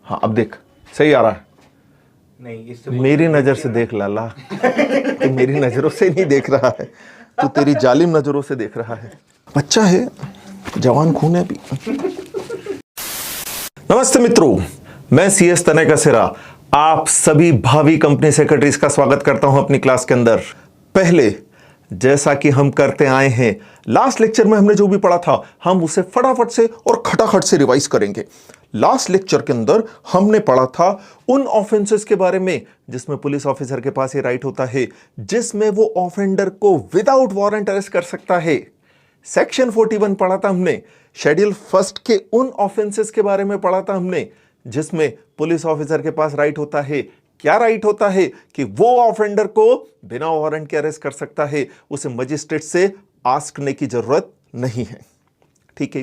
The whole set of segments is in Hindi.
हाँ अब देख, सही आ रहा है। नहीं, इससे मेरी नजर से देख लाला, तू मेरी नजरों से नहीं देख रहा है, तू तेरी जालिम नजरों से देख रहा है। बच्चा है, जवान खून है भी। नमस्ते मित्रों, मैं CS तनय कसेरा आप सभी भावी कंपनी सेक्रेटरीज का स्वागत करता हूं अपनी क्लास के अंदर। पहले जैसा कि हम करते आए हैं, लास्ट लेक्चर में हमने जो भी पढ़ा था हम उसे फटाफट से और खटाखट से रिवाइज करेंगे। लास्ट लेक्चर के अंदर हमने पढ़ा था उन ऑफेंसेस के बारे में जिसमें पुलिस ऑफिसर के पास ये राइट होता है जिसमें वो ऑफेंडर को विदाउट वारंट अरेस्ट कर सकता है। सेक्शन 41 पढ़ा था हमने। शेड्यूल फर्स्ट के उन ऑफेंसेस के बारे में पढ़ा था हमने जिसमें पुलिस ऑफिसर के पास राइट होता है। क्या राइट होता है कि वो ऑफेंडर को बिना वारंट के अरेस्ट कर सकता है, उसे मजिस्ट्रेट से आस्क करने की जरूरत नहीं है। ठीक है,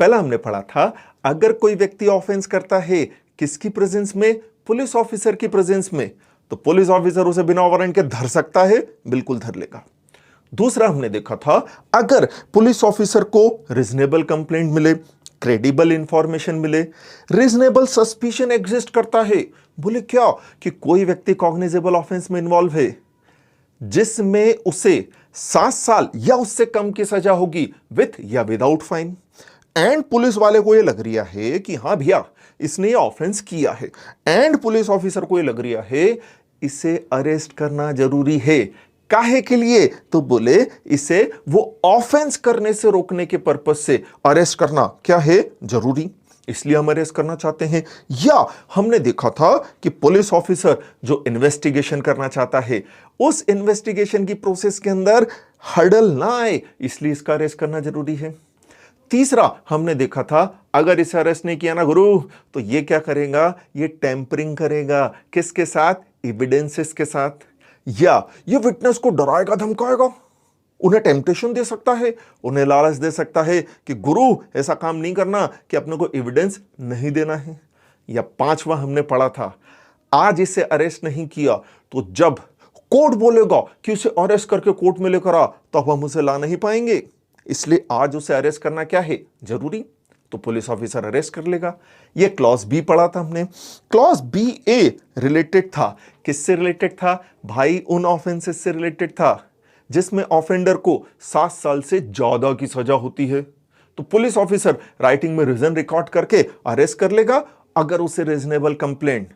पहला हमने पढ़ा था अगर कोई व्यक्ति ऑफेंस करता है किसकी प्रेजेंस में, पुलिस ऑफिसर की प्रेजेंस में, तो पुलिस ऑफिसर उसे बिना वारंट के धर सकता है, बिल्कुल धर लेगा। दूसरा हमने देखा था अगर पुलिस ऑफिसर को रीजनेबल कंप्लेंट मिले, क्रेडिबल इंफॉर्मेशन मिले, रीजनेबल सस्पिशन एग्जिस्ट करता है, बोले क्या कि कोई व्यक्ति कॉग्निजेबल ऑफेंस में इन्वॉल्व है जिसमें उसे 7 साल या उससे कम की सजा होगी विथ या विदाउट फाइन, एंड पुलिस वाले को यह लग रहा है कि हां भैया इसने ये ऑफेंस किया है, एंड पुलिस ऑफिसर को यह लग रहा है इसे अरेस्ट करना जरूरी है। काहे के लिए? तो बोले इसे वो ऑफेंस करने से रोकने के पर्पस से अरेस्ट करना क्या है, जरूरी, इसलिए हम अरेस्ट करना चाहते हैं। या हमने देखा था कि पुलिस ऑफिसर जो इन्वेस्टिगेशन करना चाहता है उस इन्वेस्टिगेशन की प्रोसेस के अंदर हर्डल ना आए, इसलिए इसका अरेस्ट करना जरूरी है। तीसरा हमने देखा था अगर इसे अरेस्ट नहीं किया ना गुरु, तो ये क्या करेगा, ये टेम्परिंग करेगा, किसके साथ, एविडेंसेस के साथ, या ये विटनेस को डराएगा धमकाएगा, उन्हें टेम्पटेशन दे सकता है, उन्हें लालच दे सकता है कि गुरु ऐसा काम नहीं करना कि अपने को एविडेंस नहीं देना है। या पांचवा हमने पढ़ा था आज इसे अरेस्ट नहीं किया तो जब कोर्ट बोलेगा कि उसे अरेस्ट करके कोर्ट में लेकर आ, तब हम उसे ला नहीं पाएंगे, इसलिए आज उसे अरेस्ट करना क्या है, जरूरी, तो पुलिस ऑफिसर अरेस्ट कर लेगा। ये क्लॉज बी पढ़ा था हमने। क्लॉज बी ए रिलेटेड था, किससे रिलेटेड था भाई, उन ऑफेंसेस से रिलेटेड था जिसमें ऑफेंडर को 7 साल से ज्यादा की सजा होती है, तो पुलिस ऑफिसर राइटिंग में रीजन रिकॉर्ड करके अरेस्ट कर लेगा अगर उसे रीजनेबल कंप्लेंट,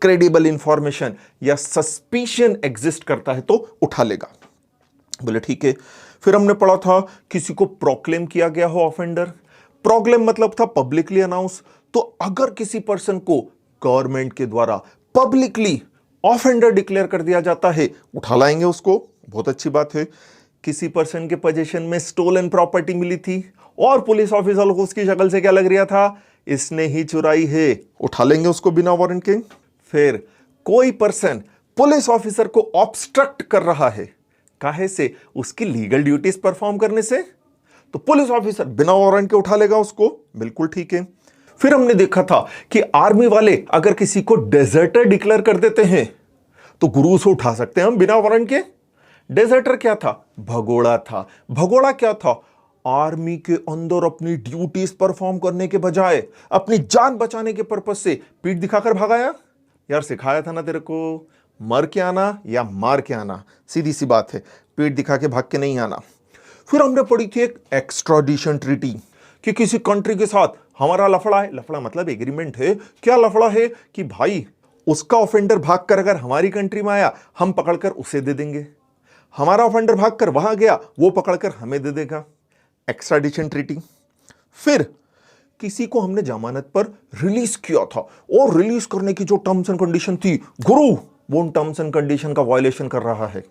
क्रेडिबल इंफॉर्मेशन या सस्पिशन एग्जिस्ट करता है तो उठा लेगा। बोले ठीक है। फिर हमने पढ़ा था किसी को प्रोक्लेम किया गया हो ऑफेंडर, प्रोक्लेम मतलब था पब्लिकली अनाउंस, तो अगर किसी पर्सन को गवर्नमेंट के द्वारा पब्लिकली ऑफेंडर डिक्लेयर कर दिया जाता है, उठा लाएंगे उसको, बहुत अच्छी बात है। किसी पर्सन के पोजीशन में स्टोलन प्रॉपर्टी मिली थी और पुलिस ऑफिसर को उसकी शक्ल से क्या लग रहा था, इसने ही चुराई है, उठा लेंगे उसको बिना वारंट के। फिर कोई पर्सन पुलिस ऑफिसर को ऑब्स्ट्रक्ट कर रहा है, काहे से, उसकी लीगल ड्यूटीज परफॉर्म करने से, तो पुलिस ऑफिसर बिना वारंट के उठा लेगा उसको, बिल्कुल ठीक है। फिर हमने देखा था कि आर्मी वाले अगर किसी को डेजर्टर डिक्लेयर कर देते हैं तो गुरु से उठा सकते हैं हम बिना वारंट के। डेजर्टर क्या था, भगोड़ा था। भगोड़ा क्या था, आर्मी के अंदर अपनी ड्यूटीज परफॉर्म करने के बजाय अपनी जान बचाने के पर्पस से पीठ दिखाकर भागाया। यार सिखाया था ना तेरे को, मर के आना या मार के आना, सीधी सी बात है, पीठ दिखा के भाग के नहीं आना। फिर हमने पढ़ी थी एक एक्स्ट्राडिशन ट्रीटी कि किसी कंट्री के साथ हमारा लफड़ा है, लफड़ा मतलब एग्रीमेंट है। क्या लफड़ा है कि भाई उसका ऑफेंडर भागकर अगर हमारी कंट्री में आया हम पकड़कर उसे दे देंगे, हमारा ऑफेंडर भागकर वहां गया वो पकड़कर हमें दे देगा, एक्स्ट्राडिशन ट्रीटी। फिर किसी को हमने जमानत पर रिलीज किया था और रिलीज करने की जो टर्म्स एंड कंडीशन थी, गुरु वो उन टर्म्स एंड कंडीशन का वायलेशन कर रहा है।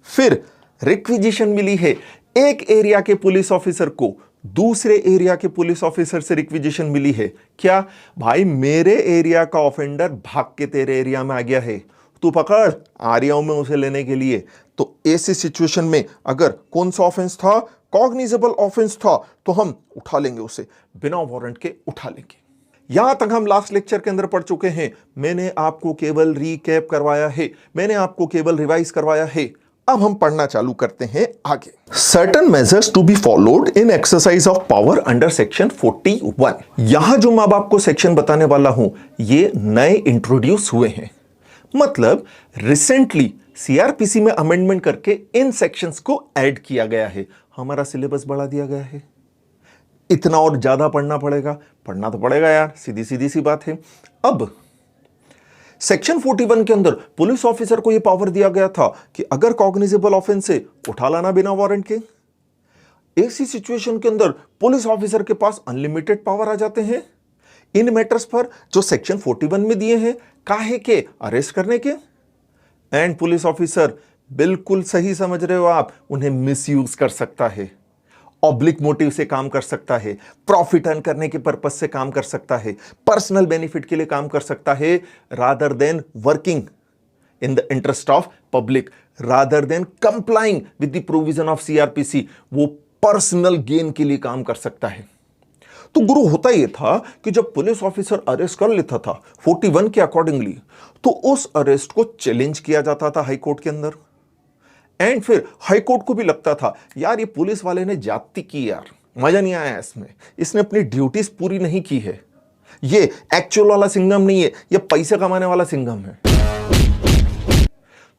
फिर रिक्विजिशन मिली है, एक एरिया के पुलिस ऑफिसर को दूसरे एरिया के पुलिस ऑफिसर से रिक्विजिशन मिली है। क्या भाई, मेरे एरिया का ऑफेंडर भाग के तेरे एरिया में आ गया है, तू पकड़, आ रहा हूं मैं उसे लेने के लिए। तो ऐसी सिचुएशन में अगर कौन सा ऑफेंस था, कॉग्निजेबल ऑफेंस था, तो हम उठा लेंगे उसे, बिना वारंट के उठा लेंगे। यहां तक हम लास्ट लेक्चर के अंदर पढ़ चुके हैं। मैंने आपको केवल रीकैप करवाया है, मैंने आपको केवल रिवाइज करवाया है। अब हम पढ़ना चालू करते हैं आगे। Certain measures to be followed in exercise of power under section 41। यहां जो मैं आपको सेक्शन बताने वाला हूं ये नए इंट्रोड्यूस हुए हैं, मतलब रिसेंटली सीआरपीसी में अमेंडमेंट करके इन सेक्शंस को ऐड किया गया है। हमारा सिलेबस बढ़ा दिया गया है, इतना और ज्यादा पढ़ना पड़ेगा, पढ़ना तो पड़ेगा यार, सीधी सीधी सी बात है। अब सेक्शन 41 के अंदर पुलिस ऑफिसर को यह पावर दिया गया था कि अगर कॉग्निजेबल ऑफेंस से उठा लाना बिना वारंट के, ऐसी सिचुएशन के अंदर पुलिस ऑफिसर के पास अनलिमिटेड पावर आ जाते हैं इन मैटर्स पर जो सेक्शन 41 में दिए हैं, काहे के, अरेस्ट करने के। एंड पुलिस ऑफिसर, बिल्कुल सही समझ रहे हो आप, उन्हें मिसयूज कर सकता है, ऑब्लिक मोटिव से काम कर सकता है, प्रॉफिट अर्न करने के पर्पस से काम कर सकता है, पर्सनल बेनिफिट के लिए काम कर सकता है, rather than working in the interest of public, rather than complying with the provision of CrPC, वो पर्सनल गेन के लिए काम कर सकता है। तो गुरु होता यह था कि जब पुलिस ऑफिसर अरेस्ट कर लेता था 41 के अकॉर्डिंगली, तो उस अरेस्ट को चैलेंज किया जाता था हाई कोर्ट के अंदर। एंड फिर हाई कोर्ट को भी लगता था यार ये पुलिस वाले ने ज्यादती की यार, मजा नहीं आया इसमें, इसने अपनी ड्यूटीज पूरी नहीं की है, ये एक्चुअल वाला सिंघम नहीं है, ये पैसे कमाने वाला सिंघम है।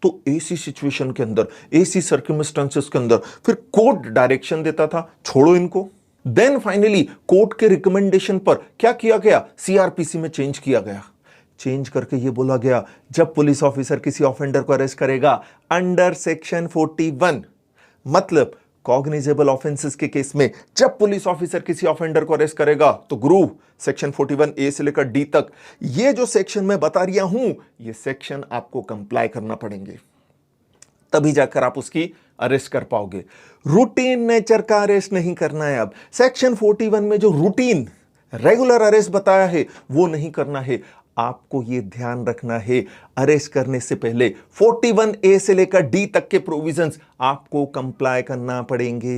तो ऐसी सिचुएशन के अंदर, ऐसी सर्कमस्टेंसेस के अंदर फिर कोर्ट डायरेक्शन देता था छोड़ो इनको। देन फाइनली कोर्ट के रिकमेंडेशन पर क्या किया गया, सीआरपीसी में चेंज किया गया। चेंज करके ये बोला गया जब पुलिस ऑफिसर किसी ऑफेंडर को अरेस्ट करेगा अंडर सेक्शन 41, मतलब कॉग्निजेबल ऑफेंसेस के केस में जब पुलिस ऑफिसर किसी ऑफेंडर को अरेस्ट करेगा तो गुरु सेक्शन 41 ए से लेकर डी तक ये जो सेक्शन मैं बता रहा हूं, ये सेक्शन आपको कंप्लाई करना पड़ेंगे, तभी जाकर आप उसकी अरेस्ट कर पाओगे। रूटीन नेचर का अरेस्ट नहीं करना है। अब सेक्शन 41 में जो रूटीन रेगुलर अरेस्ट बताया है वो नहीं करना है। आपको यह ध्यान रखना है अरेस्ट करने से पहले 41 ए से लेकर डी तक के प्रोविजंस आपको कंप्लाई करना पड़ेंगे।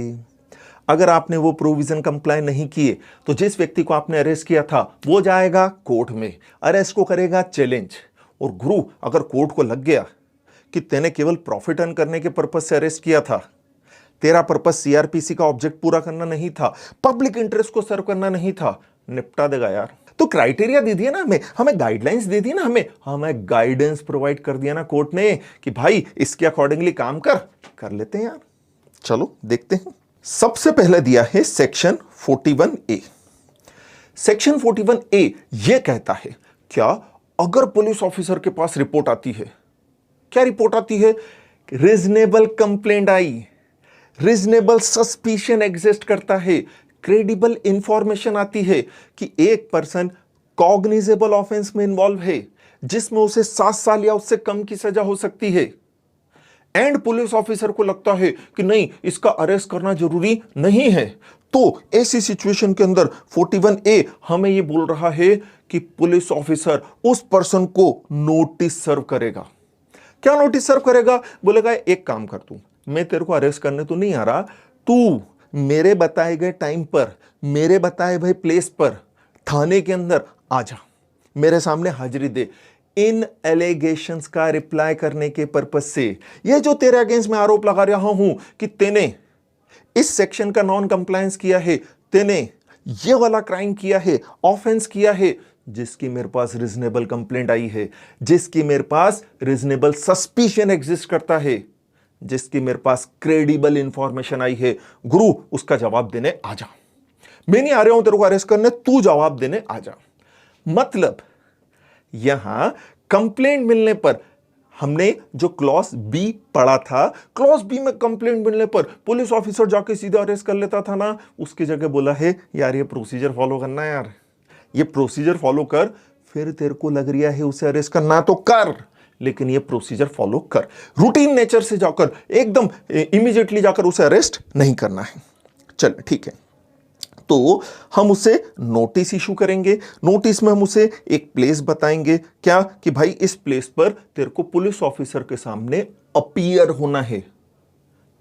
अगर आपने वो प्रोविजन कंप्लाई नहीं किए तो जिस व्यक्ति को आपने अरेस्ट किया था वो जाएगा कोर्ट में, अरेस्ट को करेगा चैलेंज। और गुरु अगर कोर्ट को लग गया कि तेने केवल प्रॉफिट अर्न करने के पर्पस से अरेस्ट किया था, तेरा पर्पस सीआरपीसी का ऑब्जेक्ट पूरा करना नहीं था, पब्लिक इंटरेस्ट को सर्व करना नहीं था, निपटा देगा यार। तो क्राइटेरिया दे दिया ना हमें गाइडलाइंस दे दी ना, हमें गाइडेंस प्रोवाइड कर दिया ना कोर्ट ने कि भाई इसके अकॉर्डिंगली काम कर लेते हैं यार। चलो देखते हैं। सबसे पहले दिया है सेक्शन 41 ए। सेक्शन 41 ए यह कहता है क्या, अगर पुलिस ऑफिसर के पास रिपोर्ट आती है, क्या रिपोर्ट आती है, रीजनेबल कंप्लेंट आई, रीजनेबल सस्पिशन एग्जिस्ट करता है, क्रेडिबल इंफॉर्मेशन आती है कि एक पर्सन कॉग्निजेबल ऑफेंस में इन्वॉल्व है जिसमें उसे 7 साल या उससे कम की सजा हो सकती है, एंड पुलिस ऑफिसर को लगता है कि नहीं इसका अरेस्ट करना जरूरी नहीं है, तो ऐसी सिचुएशन के अंदर 41 ए हमें यह बोल रहा है कि पुलिस ऑफिसर उस पर्सन को नोटिस सर्व करेगा। क्या नोटिस सर्व करेगा, बोलेगा एक काम कर, तू, मैं तेरे को अरेस्ट करने तो नहीं आ रहा, तू मेरे बताए गए टाइम पर, मेरे बताए गए प्लेस पर थाने के अंदर आ जा, मेरे सामने हाजिरी दे। इन एलिगेशंस का रिप्लाई करने के पर्पस से ये जो तेरे अगेंस्ट में आरोप लगा रहा हूं कि तेने इस सेक्शन का नॉन कंप्लायंस किया है, तेने ये वाला क्राइम किया है, ऑफेंस किया है, जिसकी मेरे पास रीजनेबल कंप्लेंट आई है, जिसकी मेरे पास रीजनेबल सस्पिशन एग्जिस्ट करता है, जिसकी मेरे पास क्रेडिबल इंफॉर्मेशन आई है, गुरु उसका जवाब देने आ जा। मैं नहीं आ रहा हूं तेरे को अरेस्ट करने, तू जवाब देने आ जा। मतलब यहां कंप्लेंट मिलने पर, हमने जो क्लॉज बी पढ़ा था, क्लॉज बी में कंप्लेंट मिलने पर पुलिस ऑफिसर जाके सीधा अरेस्ट कर लेता था ना, उसकी जगह बोला है यार ये प्रोसीजर फॉलो करना है, यार ये प्रोसीजर फॉलो कर, फिर तेरे को लग रहा है उसे अरेस्ट करना तो कर, लेकिन ये प्रोसीजर फॉलो कर। रूटीन नेचर से जाकर एकदम इमीडिएटली जाकर उसे अरेस्ट नहीं करना है। चल ठीक है, तो हम उसे नोटिस इशू करेंगे। नोटिस में हम उसे एक प्लेस बताएंगे, क्या कि भाई इस प्लेस पर तेरे को पुलिस ऑफिसर के सामने अपीयर होना है,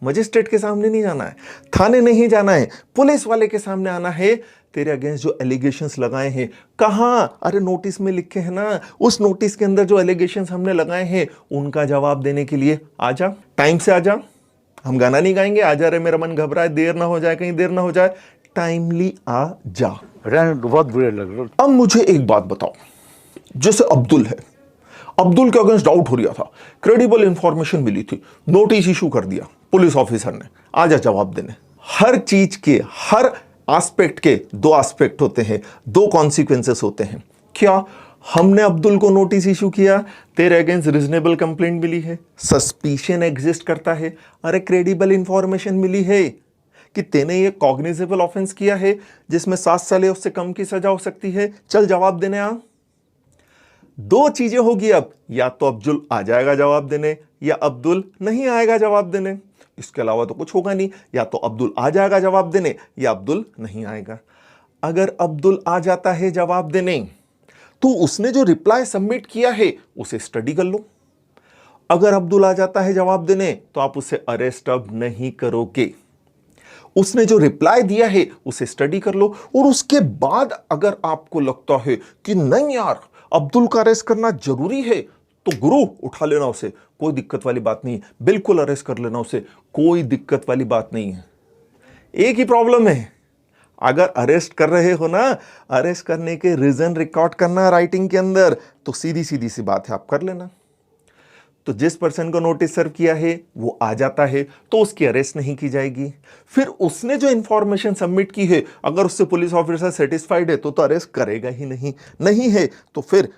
मजिस्ट्रेट के सामने नहीं जाना है, थाने नहीं जाना है, पुलिस वाले के सामने आना है, तेरे अगेंस्ट जो एलिगेशंस लगाए हैं, कहाँ? अरे नोटिस में लिखे हैं ना, उस नोटिस के अंदर जो एलिगेशंस हमने लगाए हैं उनका जवाब देने के लिए आ जा, टाइम से आ जा। हम गाना नहीं गाएंगे, आ जा रे मेरा मन घबराए, देर ना हो जाए, कहीं देर ना हो जाए, टाइमली आ जा। बहुत बुरे लग रहे। अब मुझे एक बात बताओ, जैसे अब्दुल है, अब्दुल के अगेंस्ट डाउट हो रहा था, क्रेडिबल इंफॉर्मेशन मिली थी, नोटिस इशू कर दिया पुलिस ऑफिसर ने, आजा जवाब देने। हर चीज के, हर एस्पेक्ट के दो एस्पेक्ट होते हैं, दो कॉन्सिक्वेंसेस होते हैं। क्या हमने अब्दुल को नोटिस इशू किया, तेरे अगेंस्ट रीजनेबल कंप्लेंट मिली है, सस्पिशन एग्जिस्ट करता है, अरे क्रेडिबल इंफॉर्मेशन मिली है कि तेने ये कॉग्निजेबल ऑफेंस किया है जिसमें 7 साल या उससे कम की सजा हो सकती है, चल जवाब देने आ। दो चीजें होगी अब, या तो अब्दुल आ जाएगा जवाब देने या अब्दुल नहीं आएगा जवाब देने, इसके अलावा तो कुछ होगा नहीं। या तो अब्दुल आ जाएगा जवाब देने या अब्दुल नहीं आएगा। अगर अब्दुल आ जाता है जवाब देने तो उसने जो रिप्लाई सबमिट किया है उसे स्टडी कर लो। अगर अब्दुल आ जाता है जवाब देने तो आप उसे अरेस्ट अब नहीं करोगे, उसने जो रिप्लाई दिया है उसे स्टडी कर लो। और उसके बाद अगर आपको लगता है कि नहीं यार अब्दुल का अरेस्ट करना जरूरी है, तो गुरु उठा लेना उसे, कोई दिक्कत वाली बात नहीं है, बिल्कुल अरेस्ट कर लेना उसे, कोई दिक्कत वाली बात नहीं है। एक ही प्रॉब्लम है, अगर अरेस्ट कर रहे हो ना, अरेस्ट करने के रीजन रिकॉर्ड करना राइटिंग के अंदर, तो सीधी सीधी सी बात है, आप कर लेना। तो जिस पर्सन को नोटिस सर्व किया है वो आ जाता है तो उसकी अरेस्ट नहीं की जाएगी। फिर उसने जो इंफॉर्मेशन सबमिट की है, अगर उससे पुलिस ऑफिसर सेटिस्फाइड है तो अरेस्ट करेगा ही नहीं, नहीं है तो फिर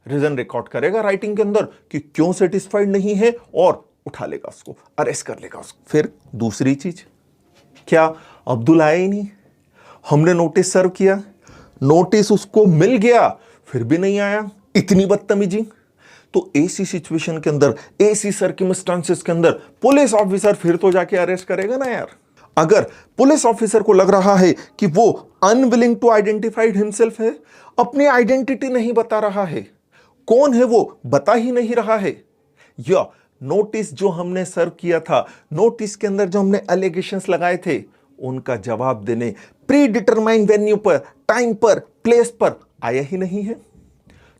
रीजन रिकॉर्ड करेगा राइटिंग के अंदर कि क्यों सेटिस्फाइड नहीं है और उठा लेगा उसको, अरेस्ट कर लेगा उसको। फिर दूसरी चीज, क्या अब्दुल आया ही नहीं, हमने नोटिस सर्व किया, नोटिस उसको मिल गया फिर भी नहीं आया, इतनी बदतमीजी। तो ऐसी सिचुएशन के अंदर, ऐसी सर्कमस्टांसेस के अंदर पुलिस ऑफिसर फिर तो जाके अरेस्ट करेगा ना यार। अगर पुलिस ऑफिसर को लग रहा है कि वो अनविलिंग टू आइडेंटिफाइड हिमसेल्फ है, अपनी आइडेंटिटी नहीं बता रहा है, कौन है वो बता ही नहीं रहा है, या नोटिस जो हमने सर्व किया था, नोटिस के अंदर जो हमने एलिगेशंस लगाए थे उनका जवाब देने प्री डिटरमाइंड वेन्यू पर, टाइम पर, प्लेस पर आया ही नहीं है,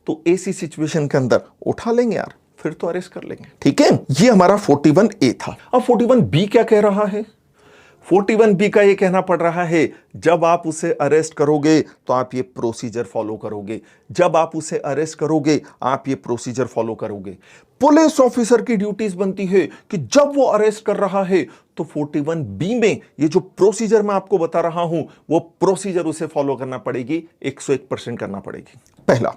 तो ऐसी सिचुएशन के अंदर उठा लेंगे यार, फिर तो अरेस्ट कर लेंगे। ठीक है, ये हमारा 41A था। अब 41B क्या कह रहा है? 41B का ये कहना पड़ रहा है, जब आप उसे अरेस्ट करोगे तो आप ये प्रोसीजर फॉलो करोगे, जब आप उसे अरेस्ट करोगे आप ये प्रोसीजर फॉलो करोगे। पुलिस ऑफिसर की ड्यूटीज बनती है कि जब वो अरेस्ट कर रहा है तो 41B में ये जो प्रोसीजर मैं आपको बता रहा हूं वो प्रोसीजर उसे फॉलो करना पड़ेगी, 101% करना पड़ेगी। पहला,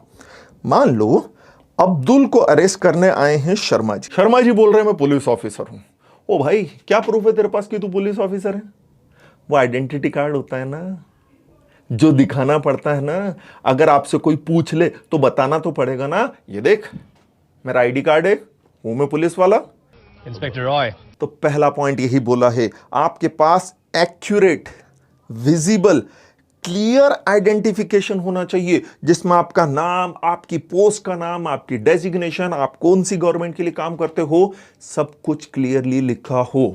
मान लो अब्दुल को अरेस्ट करने आए हैं शर्मा जी। शर्मा जी बोल रहे हैं मैं पुलिस ऑफिसर हूं। ओ भाई क्या प्रूफ है तेरे पास कि तू पुलिस ऑफिसर है? वो आइडेंटिटी कार्ड होता है ना, जो दिखाना पड़ता है ना। अगर आपसे कोई पूछ ले तो बताना तो पड़ेगा ना, ये देख मेरा आईडी कार्ड है, हूं मैं पुलिस वाला। इंस्पेक्टर रॉय, तो पहला पॉइंट यही बोला है, आपके पास एक्यूरेट, विजिबल, क्लियर आइडेंटिफिकेशन होना चाहिए, जिसमें आपका नाम, आपकी पोस्ट का नाम, आपकी डेजिग्नेशन, आप कौन सी गवर्नमेंट के लिए काम करते हो, सब कुछ क्लियरली लिखा हो,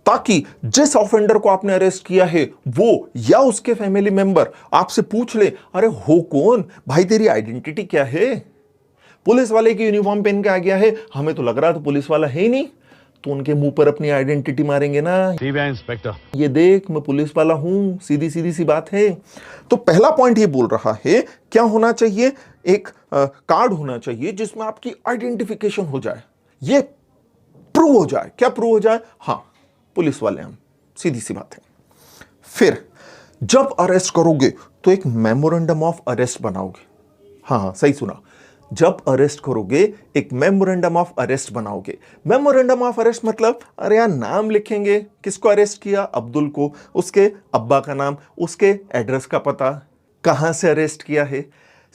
ताकि जिस ऑफेंडर को आपने अरेस्ट किया है वो या उसके फैमिली मेंबर आपसे पूछ ले, अरे हो कौन भाई, तेरी आइडेंटिटी क्या है? पुलिस वाले की यूनिफॉर्म पहन के आ गया है, हमें तो लग रहा है तो पुलिस वाला है ही नहीं, तो उनके मुंह पर अपनी आइडेंटिटी मारेंगे ना, इंस्पेक्टर ये देख मैं पुलिस वाला हूं, सीधी सीधी सी बात है। तो पहला पॉइंट ये बोल रहा है, क्या होना चाहिए? एक कार्ड होना चाहिए जिसमें आपकी आइडेंटिफिकेशन हो जाए, ये प्रूव हो जाए। क्या प्रूव हो जाए? हाँ पुलिस वाले हम, सीधी सी बात है। फिर जब अरेस्ट करोगे तो एक मेमोरेंडम ऑफ अरेस्ट बनाओगे। हाँ सही सुना, जब अरेस्ट करोगे एक मेमोरेंडम ऑफ अरेस्ट बनाओगे। मेमोरेंडम ऑफ अरेस्ट मतलब, अरे यार नाम लिखेंगे, किसको अरेस्ट किया? अब्दुल को, उसके अब्बा का नाम, उसके एड्रेस का पता, कहां से अरेस्ट किया है,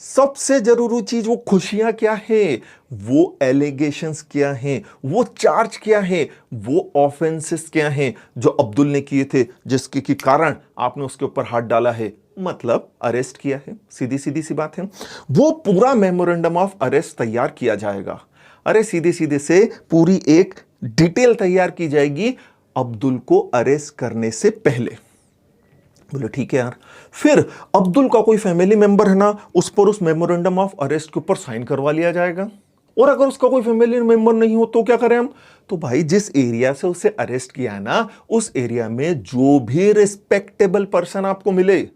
सबसे जरूरी चीज वो खुशियां क्या है, वो एलिगेशंस क्या हैं, वो चार्ज क्या है, वो ऑफेंसेस क्या हैं जो अब्दुल ने किए थे, जिसके के कारण आपने उसके ऊपर हाथ डाला है, मतलब अरेस्ट किया है। सीधी सीधी सी बात है। वो पूरा मेमोरेंडम ऑफ अरेस्ट तैयार किया जाएगा। अरे सीधे सीधे से पूरी एक डिटेल तैयार की जाएगी अब्दुल को अरेस्ट करने से पहले। बोले ठीक है यार। फिर अब्दुल का कोई फैमिली मेंबर है ना, उस पर उस मेमोरेंडम ऑफ अरेस्ट के ऊपर साइन करवा लिया जाएगा। और अगर उसका कोई फैमिली मेंबर नहीं हो तो क्या करें हम? तो भाई जिस एरिया से उसे अरेस्ट किया है ना, उस एरिया में जो भी रिस्पेक्टेबल पर्सन आपको मिले,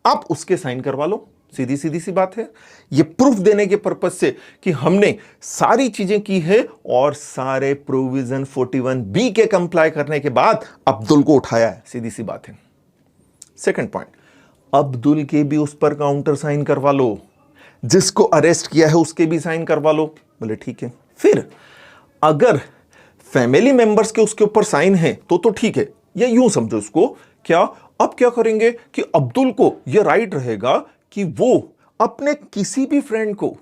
आप उसके साइन करवा लो। सीधी सीधी सी बात है। ये प्रूफ देने के पर्पज से कि हमने सारी चीजें की है और सारे प्रोविजन 41B के कंप्लाई करने के बाद अब्दुल को उठाया है। सीधी सी बात है। सेकंड पॉइंट, अब्दुल के भी उस पर काउंटर साइन करवा लो, जिसको अरेस्ट किया है उसके भी साइन करवा लो। बोले ठीक है। फिर अगर फैमिली मेंबर्स के उसके ऊपर साइन है तो ठीक है, या यूं समझो उसको, क्या अब क्या करेंगे कि अब्दुल को यह राइट रहेगा कि वो अपने किसी भी फ्रेंड को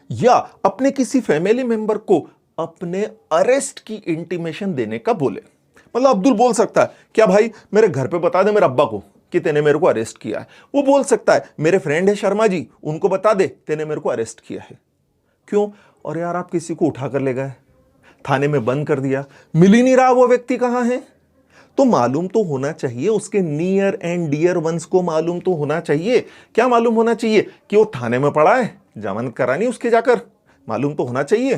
या अपने किसी फैमिली मेंबर को अपने अरेस्ट की इंटीमेशन देने का बोले। मतलब अब्दुल बोल सकता है क्या भाई मेरे घर पे बता दे मेरे अब्बा को कि तेने मेरे को अरेस्ट किया है। वो बोल सकता है मेरे फ्रेंड है शर्मा जी, उनको बता दे तेने मेरे को अरेस्ट किया है। क्यों? और यार आप किसी को उठा कर ले गए, थाने में बंद कर दिया, मिल ही नहीं रहा वो व्यक्ति कहां है, तो मालूम तो होना चाहिए, उसके नियर एंड डियर वंस को मालूम तो होना चाहिए। क्या मालूम होना चाहिए? कि वो थाने में पड़ा है, जमानत करानी उसके जाकर, मालूम तो होना चाहिए।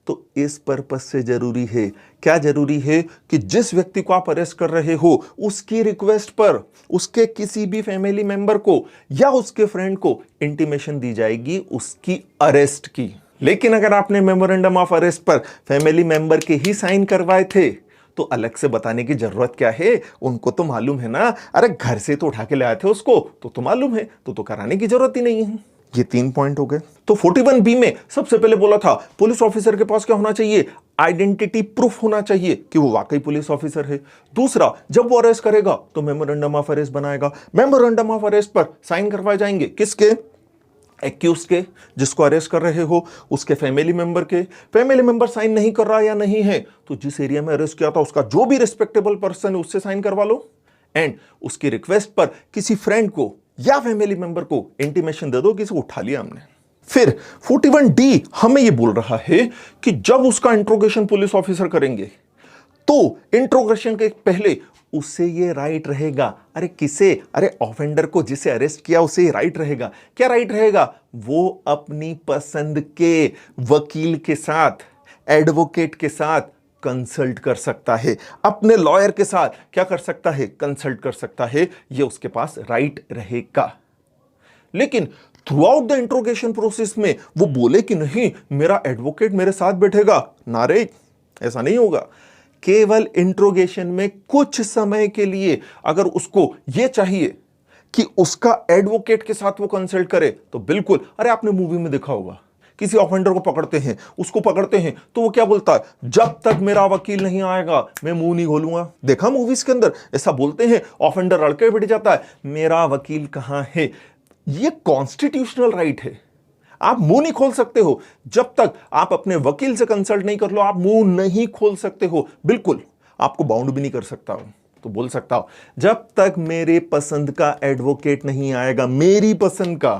तो इस पर्पस से जरूरी है, क्या जरूरी है कि जिस व्यक्ति को आप अरेस्ट कर रहे हो उसकी रिक्वेस्ट पर उसके किसी भी फैमिली मेंबर को या उसके फ्रेंड को इंटीमेशन दी जाएगी उसकी अरेस्ट की। लेकिन अगर आपने मेमोरेंडम ऑफ अरेस्ट पर फैमिली मेंबर के ही साइन करवाए थे तो अलग से बताने की जरूरत क्या है? उनको तो मालूम है ना, अरे घर से तो उठा के ले आए थे उसको, तो मालूम है, तो कराने की जरूरत ही नहीं है। ये 3 पॉइंट हो गए। तो 41B में सबसे पहले बोला था पुलिस ऑफिसर के पास क्या होना चाहिए? आइडेंटिटी प्रूफ होना चाहिए कि वो वाकई पुलिस ऑफिसर है। दूसरा, जब वो अरेस्ट करेगा तो मेमोरेंडम ऑफ अरेस्ट बनाएगा, मेमोरेंडम ऑफ अरेस्ट पर साइन करवाए जाएंगे किसके? एक्यूज के, जिसको अरेस्ट कर रहे हो उसके फैमिली मेंबर के। फैमिली मेंबर साइन नहीं कर रहा या नहीं है तो जिस एरिया में अरेस्ट किया था उसका जो भी रिस्पेक्टेबल पर्सन है उससे साइन करवा लो, एंड उसकी रिक्वेस्ट पर किसी फ्रेंड को या फैमिली मेंबर को इंटीमेशन दे दो कि इसे उठा लिया हमने। फिर 41D हमें यह बोल रहा है कि जब उसका इंट्रोगेशन पुलिस ऑफिसर करेंगे तो इंट्रोगेशन के पहले उसे ये राइट रहेगा, अरे किसे? अरे ऑफेंडर को, जिसे अरेस्ट किया उसे राइट रहेगा। क्या राइट रहेगा? वो अपनी पसंद के वकील के साथ, एडवोकेट के साथ कंसल्ट कर सकता है, अपने लॉयर के साथ क्या कर सकता है? कंसल्ट कर सकता है। ये उसके पास राइट रहेगा। लेकिन through out the interrogation process में वो बोले कि नहीं मेरा एडवोकेट मेरे साथ बैठेगा, नारे, ऐसा नहीं होगा। केवल इंट्रोगेशन में कुछ समय के लिए अगर उसको यह चाहिए कि उसका एडवोकेट के साथ वो कंसल्ट करे तो बिल्कुल, अरे आपने मूवी में देखा होगा किसी ऑफेंडर को पकड़ते हैं, उसको पकड़ते हैं तो वो क्या बोलता है? जब तक मेरा वकील नहीं आएगा मैं मुंह नहीं खोलूंगा। देखा मूवीज के अंदर ऐसा बोलते हैं, ऑफेंडर अड़के बैठ जाता है, मेरा वकील कहां है। ये कॉन्स्टिट्यूशनल राइट है, आप मुंह नहीं खोल सकते हो जब तक आप अपने वकील से कंसल्ट नहीं कर लो, आप मुंह नहीं खोल सकते हो। बिल्कुल, आपको बाउंड भी नहीं कर सकता हो। तो बोल सकता हो जब तक मेरे पसंद का एडवोकेट नहीं आएगा, मेरी पसंद का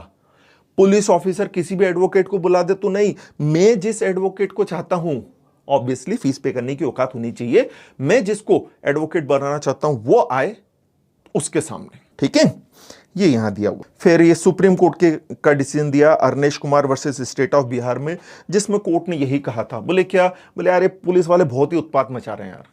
पुलिस ऑफिसर किसी भी एडवोकेट को बुला दे तो नहीं, मैं जिस एडवोकेट को चाहता हूं, ऑब्वियसली फीस पे करने की औकात होनी चाहिए, मैं जिसको एडवोकेट बनाना चाहता हूं वो आए उसके सामने। ठीक है, ये यहां दिया हुआ। फिर ये सुप्रीम कोर्ट के का डिसीजन दिया Arnesh Kumar versus state of Bihar में, जिसमें कोर्ट ने यही कहा था। बोले क्या? बोले यार ये पुलिस वाले बहुत ही उत्पात मचा रहे हैं यार।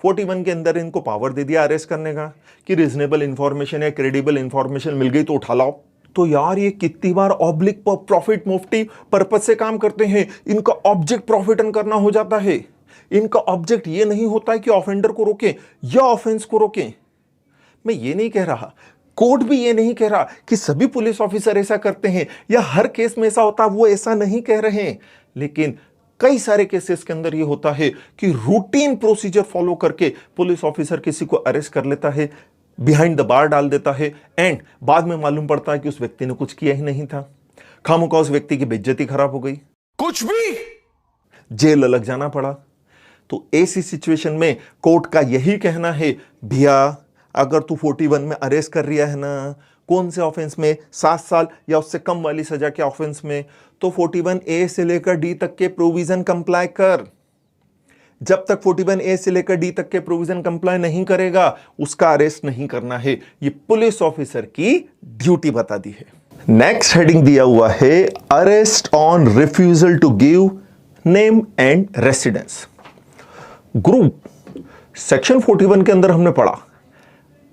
41 के अंदर इनको पावर दे दिया अरेस्ट करने का कि रीजनेबल इंफॉर्मेशन या क्रेडिबल इंफॉर्मेशन मिल गई तो उठा लाओ। तो यार ये कितनी बार ऑब्लिक प्रॉफिट मुफ्ती पर्पज से काम करते हैं, इनका ऑब्जेक्ट प्रॉफिट अर्न करना हो जाता है। इनका ऑब्जेक्ट ये नहीं होता है कि ऑफेंडर को रोकें या ऑफेंस को रोकें। मैं ये नहीं कह रहा, कोर्ट भी ये नहीं कह रहा कि सभी पुलिस ऑफिसर ऐसा करते हैं या हर केस में ऐसा होता, वो ऐसा नहीं कह रहे हैं। लेकिन कई सारे केसेस के अंदर ये होता है कि रूटीन प्रोसीजर फॉलो करके पुलिस ऑफिसर किसी को अरेस्ट कर लेता है, बिहाइंड द बार डाल देता है, एंड बाद में मालूम पड़ता है कि उस व्यक्ति ने कुछ किया ही नहीं था। खामोखा उस व्यक्ति की बेइज्जती खराब हो गई, कुछ भी जेल लग जाना पड़ा। तो ऐसी सिचुएशन में कोर्ट का यही कहना है, भैया अगर तू 41 में अरेस्ट कर रिया है ना, कौन से ऑफेंस में? 7 साल या उससे कम वाली सजा के ऑफेंस में, तो 41A से लेकर D तक के प्रोविजन कंप्लाई कर। जब तक 41A से लेकर डी तक के प्रोविजन कंप्लाई नहीं करेगा उसका अरेस्ट नहीं करना है। ये पुलिस ऑफिसर की ड्यूटी बता दी है। नेक्स्ट हेडिंग दिया हुआ है arrest on refusal to give name and residence. Group section 41 के अंदर हमने पढ़ा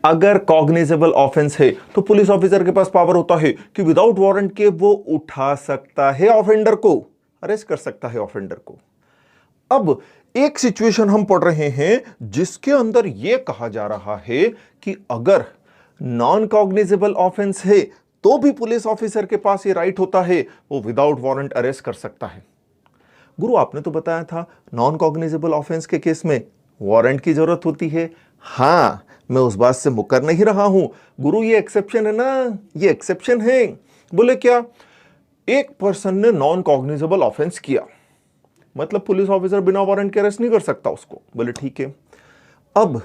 अगर कॉग्निजेबल ऑफेंस है तो पुलिस ऑफिसर के पास पावर होता है कि विदाउट वारंट के वो उठा सकता है ऑफेंडर को, अरेस्ट कर सकता है ऑफेंडर को। अब एक सिचुएशन हम पढ़ रहे हैं जिसके अंदर यह कहा जा रहा है कि अगर नॉन कॉग्निजेबल ऑफेंस है तो भी पुलिस ऑफिसर के पास ये राइट होता है, वो विदाउट वारंट अरेस्ट कर सकता है। गुरु आपने तो बताया था नॉन कॉग्निजेबल ऑफेंस के केस में वारंट की जरूरत होती है। हां, मैं उस बात से मुकर नहीं रहा हूं गुरु, ये एक्सेप्शन है ना, ये एक्सेप्शन है। बोले क्या? एक पर्सन ने नॉन कॉग्निजेबल ऑफेंस किया, मतलब पुलिस ऑफिसर बिना वारंट के अरेस्ट नहीं कर सकता उसको। बोले ठीक है। अब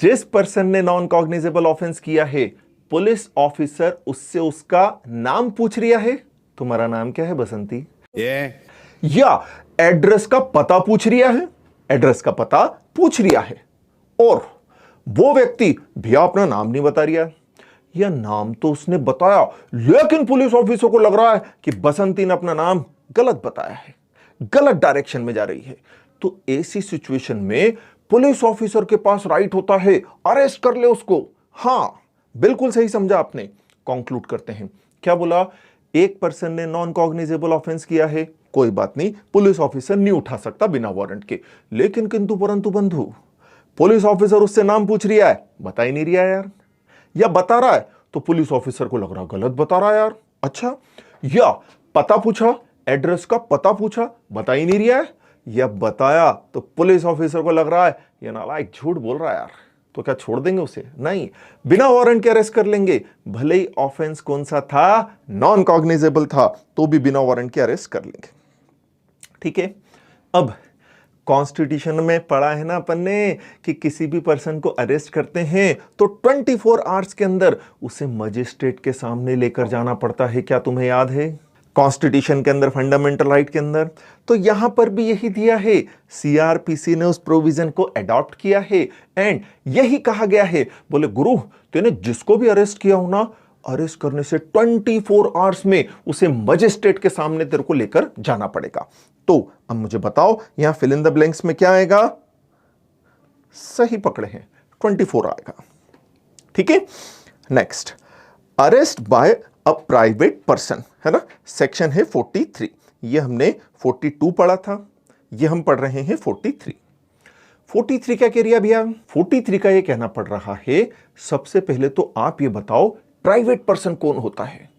जिस पर्सन ने नॉन कॉग्निजेबल ऑफेंस किया है पुलिस ऑफिसर उससे उसका नाम पूछ रिया है, तुम्हारा नाम क्या है बसंती, या एड्रेस का पता पूछ रिया है, एड्रेस का पता पूछ रिया है, और वो व्यक्ति भैया अपना नाम नहीं बता रिया, या नाम तो उसने बताया लेकिन पुलिस ऑफिसर को लग रहा है कि बसंती ने अपना नाम गलत बताया है, गलत डायरेक्शन में जा रही है, तो ऐसी सिचुएशन में पुलिस ऑफिसर के पास राइट होता है अरेस्ट कर ले उसको। हां, बिल्कुल सही समझा आपने। कंक्लूड करते हैं, क्या बोला? एक पर्सन ने नॉन कॉग्निजेबल ऑफेंस किया है, कोई बात नहीं, पुलिस ऑफिसर नहीं उठा सकता बिना वारंट के, लेकिन किंतु परंतु बंधु पुलिस ऑफिसर उससे नाम पूछ रिया है, बता ही नहीं रिया यार, या बता रहा है तो पुलिस ऑफिसर को लग रहा गलत बता रहा है यार। अच्छा, या पता पूछा, एड्रेस का पता पूछा, बता ही नहीं रिया है, या बताया तो पुलिस ऑफिसर को लग रहा है ये नालायक झूठ बोल रहा है यार, तो क्या छोड़ देंगे उसे? नहीं, बिना वारंट के अरेस्ट कर लेंगे। भले ही ऑफेंस कौन सा था, नॉन कॉग्निजेबल था, तो भी बिना वारंट के अरेस्ट कर लेंगे। ठीक है। अब कॉन्स्टिट्यूशन में पढ़ा है ना अपन ने कि किसी भी पर्सन को अरेस्ट करते हैं तो 24 आवर्स के अंदर उसे मजिस्ट्रेट के सामने लेकर जाना पड़ता है। क्या तुम्हें याद है? कॉन्स्टिट्यूशन के अंदर, फंडामेंटल राइट के अंदर, तो यहां पर भी यही दिया है। सीआरपीसी ने उस प्रोविजन को अडॉप्ट किया है एंड यही कहा गया है, बोले गुरु तूने जिसको भी अरेस्ट किया हो ना, अरेस्ट करने से 24 आवर्स में उसे मजिस्ट्रेट के सामने तेरे को लेकर जाना पड़ेगा। तो अब मुझे बताओ यहां फिल इन द ब्लैंक्स में क्या आएगा? सही पकड़े हैं, 24 आएगा। ठीक है। Next, arrest by a private person, है ना, सेक्शन है 43। ये हमने 42 पढ़ा था, ये हम पढ़ रहे हैं 43। 43 क्या कह रही है भैया? 43 का ये कहना पड़ रहा है, सबसे पहले तो आप ये बताओ प्राइवेट पर्सन कौन होता है?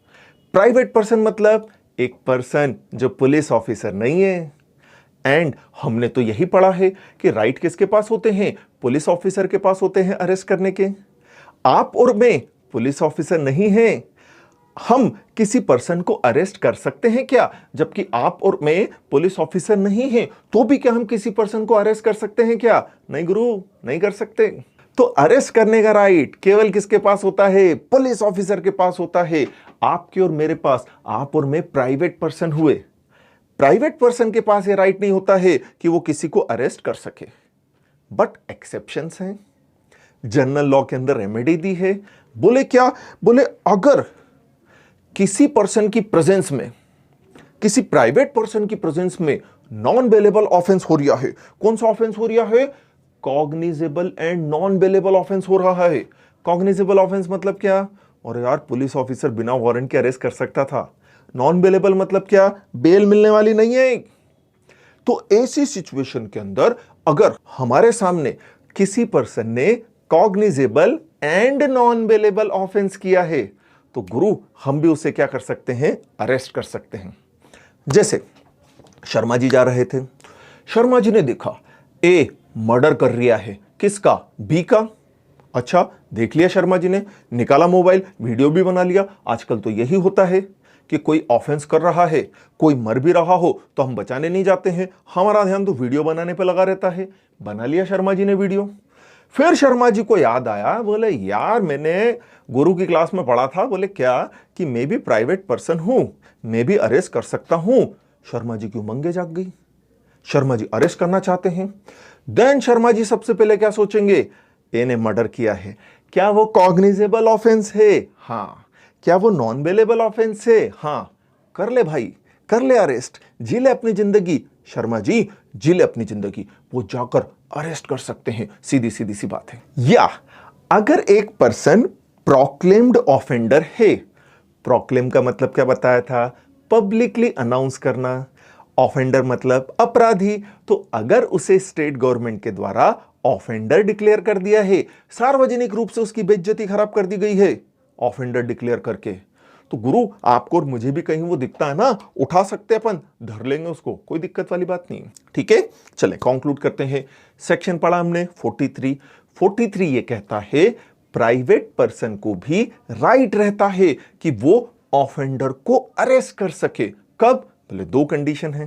प्राइवेट पर्सन मतलब एक पर्सन जो पुलिस ऑफिसर नहीं है। एंड हमने तो यही पढ़ा है कि राइट किसके पास होते हैं? पुलिस ऑफिसर के पास होते हैं अरेस्ट करने के। आप और मैं पुलिस ऑफिसर नहीं हैं, हम किसी पर्सन को अरेस्ट कर सकते हैं क्या? जबकि आप और मैं पुलिस ऑफिसर नहीं हैं, तो भी क्या हम किसी पर्सन को अरेस्ट कर सकते हैं क्या? नहीं गुरु, नहीं कर सकते। तो अरेस्ट करने का राइट केवल किसके पास होता है? पुलिस ऑफिसर के पास होता है। आपके और मेरे पास, आप और मैं प्राइवेट पर्सन हुए, प्राइवेट पर्सन के पास ये राइट नहीं होता है कि वो किसी को अरेस्ट कर सके। बट एक्सेप्शंस हैं, जनरल लॉ के अंदर रेमेडी दी है। बोले क्या? बोले अगर किसी पर्सन की प्रेजेंस में, किसी प्राइवेट पर्सन की प्रेजेंस में नॉन बेलेबल ऑफेंस हो रहा है। कौन सा ऑफेंस हो रहा है? Cognizable and non bailable offence हो रहा है। कॉग्निजेबल ऑफेंस मतलब क्या? और यार पुलिस ऑफिसर बिना वारंट के अरेस्ट कर सकता था। नॉन बेलेबल मतलब क्या? बेल मिलने वाली नहीं है। तो ऐसी सिचुएशन के अंदर अगर हमारे सामने किसी पर्सन ने cognizable and non bailable offence किया है तो गुरु हम भी उसे क्या कर सकते हैं? अरेस्ट कर सकते हैं। जैसे शर्मा जी जा रहे थे, शर्मा जी ने देखा ए मर्डर कर रिया है, किसका? बी का। अच्छा, देख लिया शर्मा जी ने, निकाला मोबाइल, वीडियो भी बना लिया। आजकल तो यही होता है कि कोई ऑफेंस कर रहा है, कोई मर भी रहा हो तो हम बचाने नहीं जाते हैं, हमारा ध्यान तो वीडियो बनाने पे लगा रहता है। बना लिया शर्मा जी ने वीडियो। फिर शर्मा जी को याद आया, बोले यार मैंने गुरु की क्लास में पढ़ा था, बोले क्या कि मैं भी प्राइवेट पर्सन हूं, मैं भी अरेस्ट कर सकता हूं। शर्मा जी की उमंगे जाग गई। शर्मा जी अरेस्ट करना चाहते हैं। देन शर्मा जी सबसे पहले क्या सोचेंगे, ए ने मर्डर किया है, क्या वो कॉग्निजेबल ऑफेंस है? हाँ। क्या वो नॉन बेलेबल ऑफेंस है? हाँ। कर ले भाई, कर ले अरेस्ट, जी ले अपनी जिंदगी। शर्मा जी जी ले अपनी जिंदगी, वो जाकर अरेस्ट कर सकते हैं, सीधी सीधी सी बात है। या अगर एक पर्सन प्रोक्लेम्ड ऑफेंडर है, प्रोक्लेम का मतलब क्या बताया था, पब्लिकली अनाउंस करना, ऑफेंडर मतलब अपराधी। तो अगर उसे स्टेट गवर्नमेंट के द्वारा ऑफेंडर डिक्लेयर कर दिया है, सार्वजनिक रूप से उसकी बेइज्जती खराब कर दी गई है ऑफेंडर डिक्लेयर करके, तो गुरु आपको और मुझे भी कहीं वो दिखता है ना, उठा सकते अपन, धर लेंगे उसको, कोई दिक्कत वाली बात नहीं। ठीक है, चले कंक्लूड करते हैं। सेक्शन पढ़ा हमने 43 ये कहता है प्राइवेट पर्सन को भी राइट रहता है कि वो ऑफेंडर को अरेस्ट कर सके। कब? बोले दो कंडीशन है।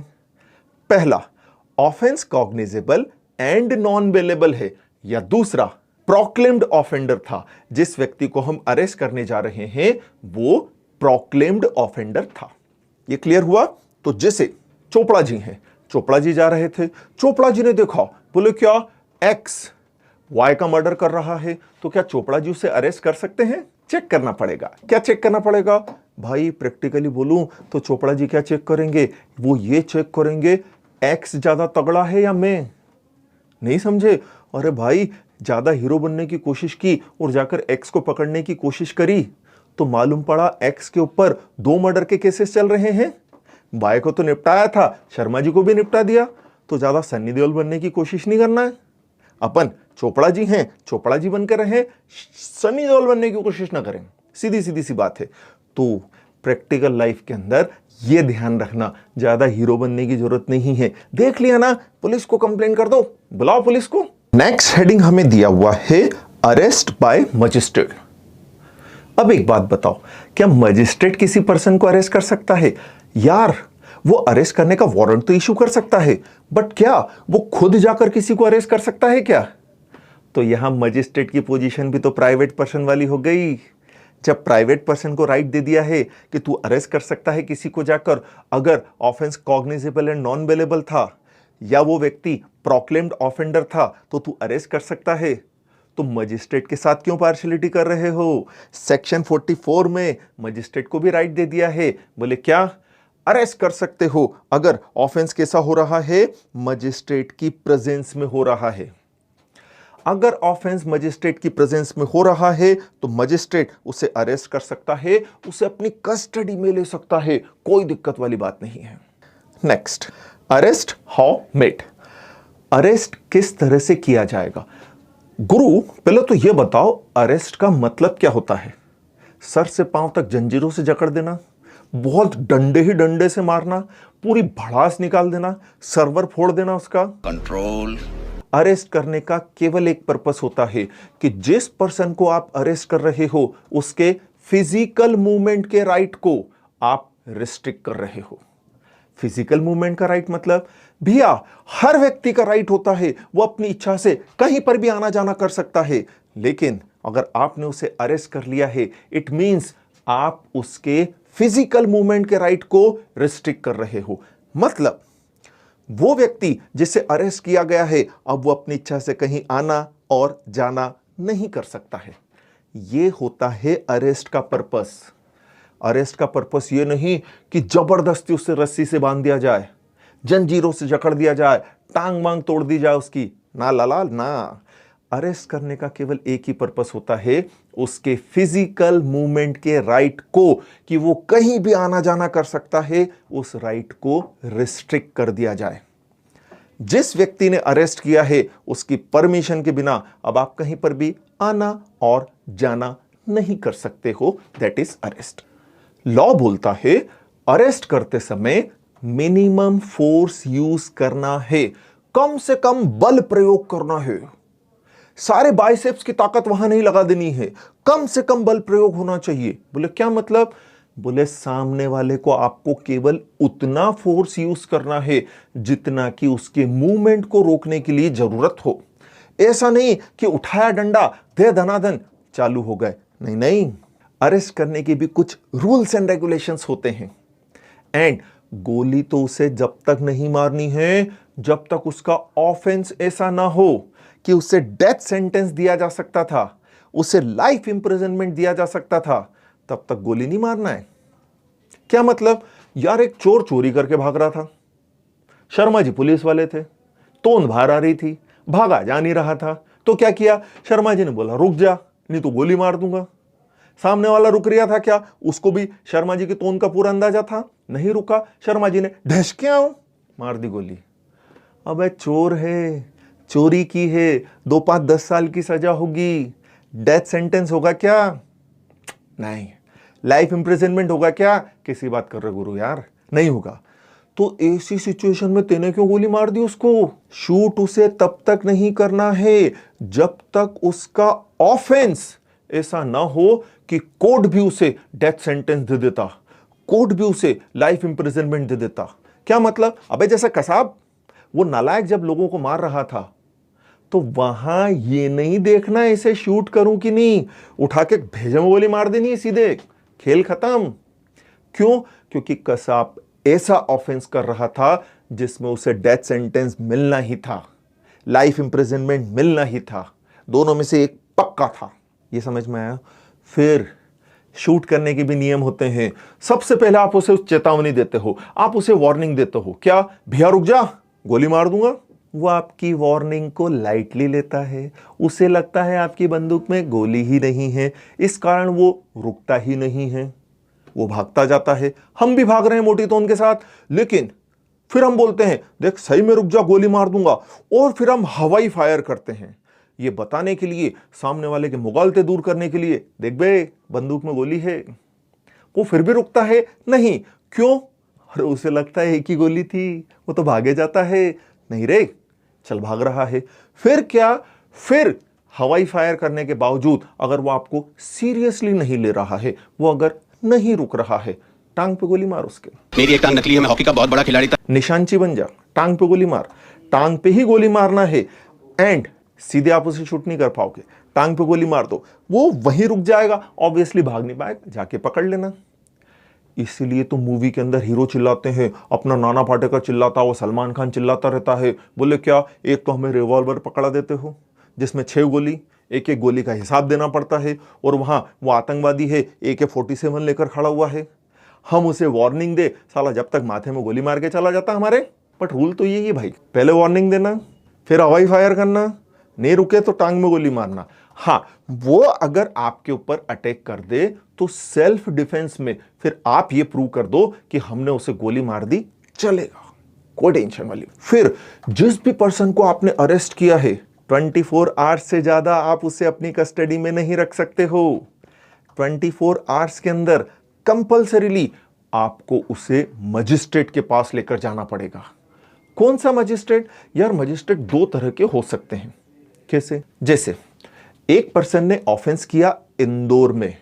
पहला, offence cognizable and non bailable है, या दूसरा प्रोक्लेम्ड ऑफेंडर था, जिस व्यक्ति को हम अरेस्ट करने जा रहे हैं वो प्रोक्लेम्ड ऑफेंडर था। ये क्लियर हुआ? तो जैसे चोपड़ा जी हैं, चोपड़ा जी जा रहे थे, चोपड़ा जी ने देखा, बोले क्या एक्स वाई का मर्डर कर रहा है, तो क्या चोपड़ा जी उसे अरेस्ट कर सकते हैं? चेक करना पड़ेगा। क्या चेक करना पड़ेगा भाई? प्रैक्टिकली बोलूं तो चोपड़ा जी क्या चेक करेंगे, वो ये चेक करेंगे एक्स ज्यादा तगड़ा है या मैं। नहीं समझे? अरे भाई ज्यादा हीरो बनने की कोशिश की और जाकर एक्स को पकड़ने की कोशिश करी, तो मालूम पड़ा एक्स के ऊपर 2 मर्डर के केसेस चल रहे हैं। बाय को तो निपटाया था, शर्मा जी को भी निपटा दिया, तो ज्यादा सन्नी देओल बनने की कोशिश नहीं करना है। अपन चोपड़ा जी हैं, चोपड़ा जी बनकर रहे, सन्नी देओल बनने की कोशिश ना करें, सीधी सीधी सी बात है। तो प्रैक्टिकल लाइफ के अंदर यह ध्यान रखना, ज्यादा हीरो बनने की जरूरत नहीं है। देख लिया ना, पुलिस को कंप्लेन कर दो, बुलाओ पुलिस को। नेक्स्ट हेडिंग हमें दिया हुआ है अरेस्ट बाय मजिस्ट्रेट। अब एक बात बताओ, क्या मजिस्ट्रेट किसी पर्सन को अरेस्ट कर सकता है? यार वो अरेस्ट करने का वारंट तो इशू कर सकता है, बट क्या वो खुद जाकर किसी को अरेस्ट कर सकता है क्या? तो यहां मजिस्ट्रेट की पोजीशन भी तो प्राइवेट पर्सन वाली हो गई। जब प्राइवेट पर्सन को राइट दे दिया है कि तू अरेस्ट कर सकता है किसी को जाकर, अगर offence cognizable and non bailable था या वो व्यक्ति प्रोक्लेम्ड ऑफेंडर था, तो तू अरेस्ट कर सकता है, तो मजिस्ट्रेट के साथ क्यों पार्शियलिटी कर रहे हो? सेक्शन 44 में मजिस्ट्रेट को भी राइट दे दिया है, बोले क्या अरेस्ट कर सकते हो अगर ऑफेंस कैसा हो रहा है, मजिस्ट्रेट की प्रेजेंस में हो रहा है। अगर ऑफेंस मजिस्ट्रेट की प्रेजेंस में हो रहा है तो मजिस्ट्रेट उसे अरेस्ट कर सकता है, उसे अपनी कस्टडी में ले सकता है, कोई दिक्कत वाली बात नहीं है। Next, arrest how made. Arrest किस तरह से किया जाएगा? गुरु पहले तो यह बताओ अरेस्ट का मतलब क्या होता है? सर से पांव तक जंजीरों से जकड़ देना, बहुत डंडे ही डंडे से मारना, पूरी भड़ास निकाल देना, सर्वर फोड़ देना उसका? कंट्रोल। अरेस्ट करने का केवल एक पर्पस होता है कि जिस पर्सन को आप अरेस्ट कर रहे हो उसके फिजिकल मूवमेंट के राइट को आप रिस्ट्रिक्ट कर रहे हो। फिजिकल मूवमेंट का राइट मतलब भैया हर व्यक्ति का राइट होता है, वो अपनी इच्छा से कहीं पर भी आना जाना कर सकता है, लेकिन अगर आपने उसे अरेस्ट कर लिया है इट मींस आप उसके फिजिकल मूवमेंट के राइट को रिस्ट्रिक्ट कर रहे हो। मतलब वो व्यक्ति जिसे अरेस्ट किया गया है अब वो अपनी इच्छा से कहीं आना और जाना नहीं कर सकता है। ये होता है अरेस्ट का पर्पस। अरेस्ट का पर्पस ये नहीं कि जबरदस्ती उससे रस्सी से बांध दिया जाए, जंजीरों से जकड़ दिया जाए, टांग मांग तोड़ दी जाए उसकी, ना लाला ना। अरेस्ट करने का केवल एक ही पर्पस होता है, उसके फिजिकल मूवमेंट के राइट को, कि वो कहीं भी आना जाना कर सकता है, उस राइट को रिस्ट्रिक्ट कर दिया जाए। जिस व्यक्ति ने अरेस्ट किया है उसकी परमिशन के बिना अब आप कहीं पर भी आना और जाना नहीं कर सकते हो, दैट इज अरेस्ट। लॉ बोलता है अरेस्ट करते समय मिनिमम फोर्स यूज करना है, कम से कम बल प्रयोग करना है। सारे बाइसेप्स की ताकत वहां नहीं लगा देनी है, कम से कम बल प्रयोग होना चाहिए। बोले क्या मतलब? बोले सामने वाले को आपको केवल उतना फोर्स यूज करना है जितना कि उसके मूवमेंट को रोकने के लिए जरूरत हो। ऐसा नहीं कि उठाया डंडा दे धनाधन चालू हो गए, नहीं नहीं। अरेस्ट करने के भी कुछ रूल्स एंड रेगुलेशंस होते हैं, एंड गोली तो उसे जब तक नहीं मारनी है जब तक उसका ऑफेंस ऐसा ना हो कि उसे डेथ सेंटेंस दिया जा सकता था, उसे लाइफ इंप्रिजनमेंट दिया जा सकता था, तब तक गोली नहीं मारना है। क्या मतलब? यार एक चोर चोरी करके भाग रहा था, शर्मा जी पुलिस वाले थे, तोंद बाहर आ रही थी, भागा जा नहीं रहा था, तो क्या किया? शर्मा जी ने बोला रुक जा नहीं तो गोली मार दूंगा। सामने वाला रुक रहा था, क्या उसको भी शर्मा जी की तोंद का पूरा अंदाजा था? नहीं रुका, शर्मा जी ने ढस के आओ मार दी गोली। अबे चोर है, चोरी की है, 2 5 10 साल की सजा होगी, डेथ सेंटेंस होगा क्या? नहीं। लाइफ इंप्रिजनमेंट होगा क्या? किसी बात कर रहे गुरु यार, नहीं होगा। तो ऐसी सिचुएशन में तेने क्यों गोली मार दी उसको? शूट उसे तब तक नहीं करना है जब तक उसका ऑफेंस ऐसा ना हो कि कोर्ट भी उसे डेथ सेंटेंस दे देता, कोर्ट भी उसे लाइफ इंप्रिजनमेंट दे देता। क्या मतलब? अबे जैसा कसाब वो नालायक जब लोगों को मार रहा था तो वहां ये नहीं देखना इसे शूट करूं कि नहीं, उठा के भेजे में गोली मार देनी है सीधे, खेल खत्म। क्यों? क्योंकि कसाब ऐसा ऑफेंस कर रहा था जिसमें उसे डेथ सेंटेंस मिलना ही था, लाइफ इंप्रिजनमेंट मिलना ही था, दोनों में से एक पक्का था। ये समझ में आया? फिर शूट करने के भी नियम होते हैं। सबसे पहले आप उसे चेतावनी देते हो, आप उसे वार्निंग देते हो, क्या भैया रुक जा गोली मार दूंगा। वो आपकी वार्निंग को लाइटली लेता है, उसे लगता है आपकी बंदूक में गोली ही नहीं है, इस कारण वो रुकता ही नहीं है, वो भागता जाता है। हम भी भाग रहे हैं मोटी तोन के साथ, लेकिन फिर हम बोलते हैं देख सही में रुक जा गोली मार दूंगा, और फिर हम हवाई फायर करते हैं ये बताने के लिए, सामने वाले के मुगालते दूर करने के लिए, देख बे बंदूक में गोली है। वो फिर भी रुकता है नहीं, क्यों? अरे उसे लगता है एक ही गोली थी, वो तो भागे जाता है। नहीं रे, चल भाग रहा है। फिर क्या? फिर हवाई फायर करने के बावजूद अगर वो आपको सीरियसली नहीं ले रहा है, वो अगर नहीं रुक रहा है, टांग पे गोली मार उसके। मेरी एक टांग नकली है, मैं हॉकी का बहुत बड़ा खिलाड़ी था। निशानची बन जा, टांग पे गोली मार, टांग पे ही गोली मारना है, एंड सीधे आप उसे शूट नहीं कर पाओगे, टांग पे गोली मार दो, वो वहीं रुक जाएगा, ऑब्वियसली भाग नहीं पाएगा, जाके पकड़ लेना। इसीलिए तो मूवी के अंदर हीरो चिल्लाते हैं, अपना नाना पाटेकर चिल्लाता, वो सलमान खान चिल्लाता रहता है, बोले क्या एक तो हमें रिवॉल्वर पकड़ा देते हो जिसमें 6 गोली, एक एक गोली का हिसाब देना पड़ता है, और वहां वो आतंकवादी है AK-47 लेकर खड़ा हुआ है, हम उसे वार्निंग दे, साला जब तक माथे में गोली मार के चला जाता हमारे। बट रूल तो यही है भाई, पहले वार्निंग देना, फिर हवाई फायर करना, नहीं रुके तो टांग में गोली मारना। हाँ, वो अगर आपके ऊपर अटैक कर दे तो सेल्फ डिफेंस में फिर आप ये प्रूव कर दो कि हमने उसे गोली मार दी, चलेगा, कोई टेंशन वाली। फिर जिस भी पर्सन को आपने अरेस्ट किया है 24 आवर्स से ज्यादा आप उसे अपनी कस्टडी में नहीं रख सकते हो। 24 आवर्स के अंदर कंपल्सरीली आपको उसे मजिस्ट्रेट के पास लेकर जाना पड़ेगा। कौन सा मजिस्ट्रेट? यार मजिस्ट्रेट 2 तरह के हो सकते हैं। कैसे? जैसे एक पर्सन ने ऑफेंस किया इंदौर में,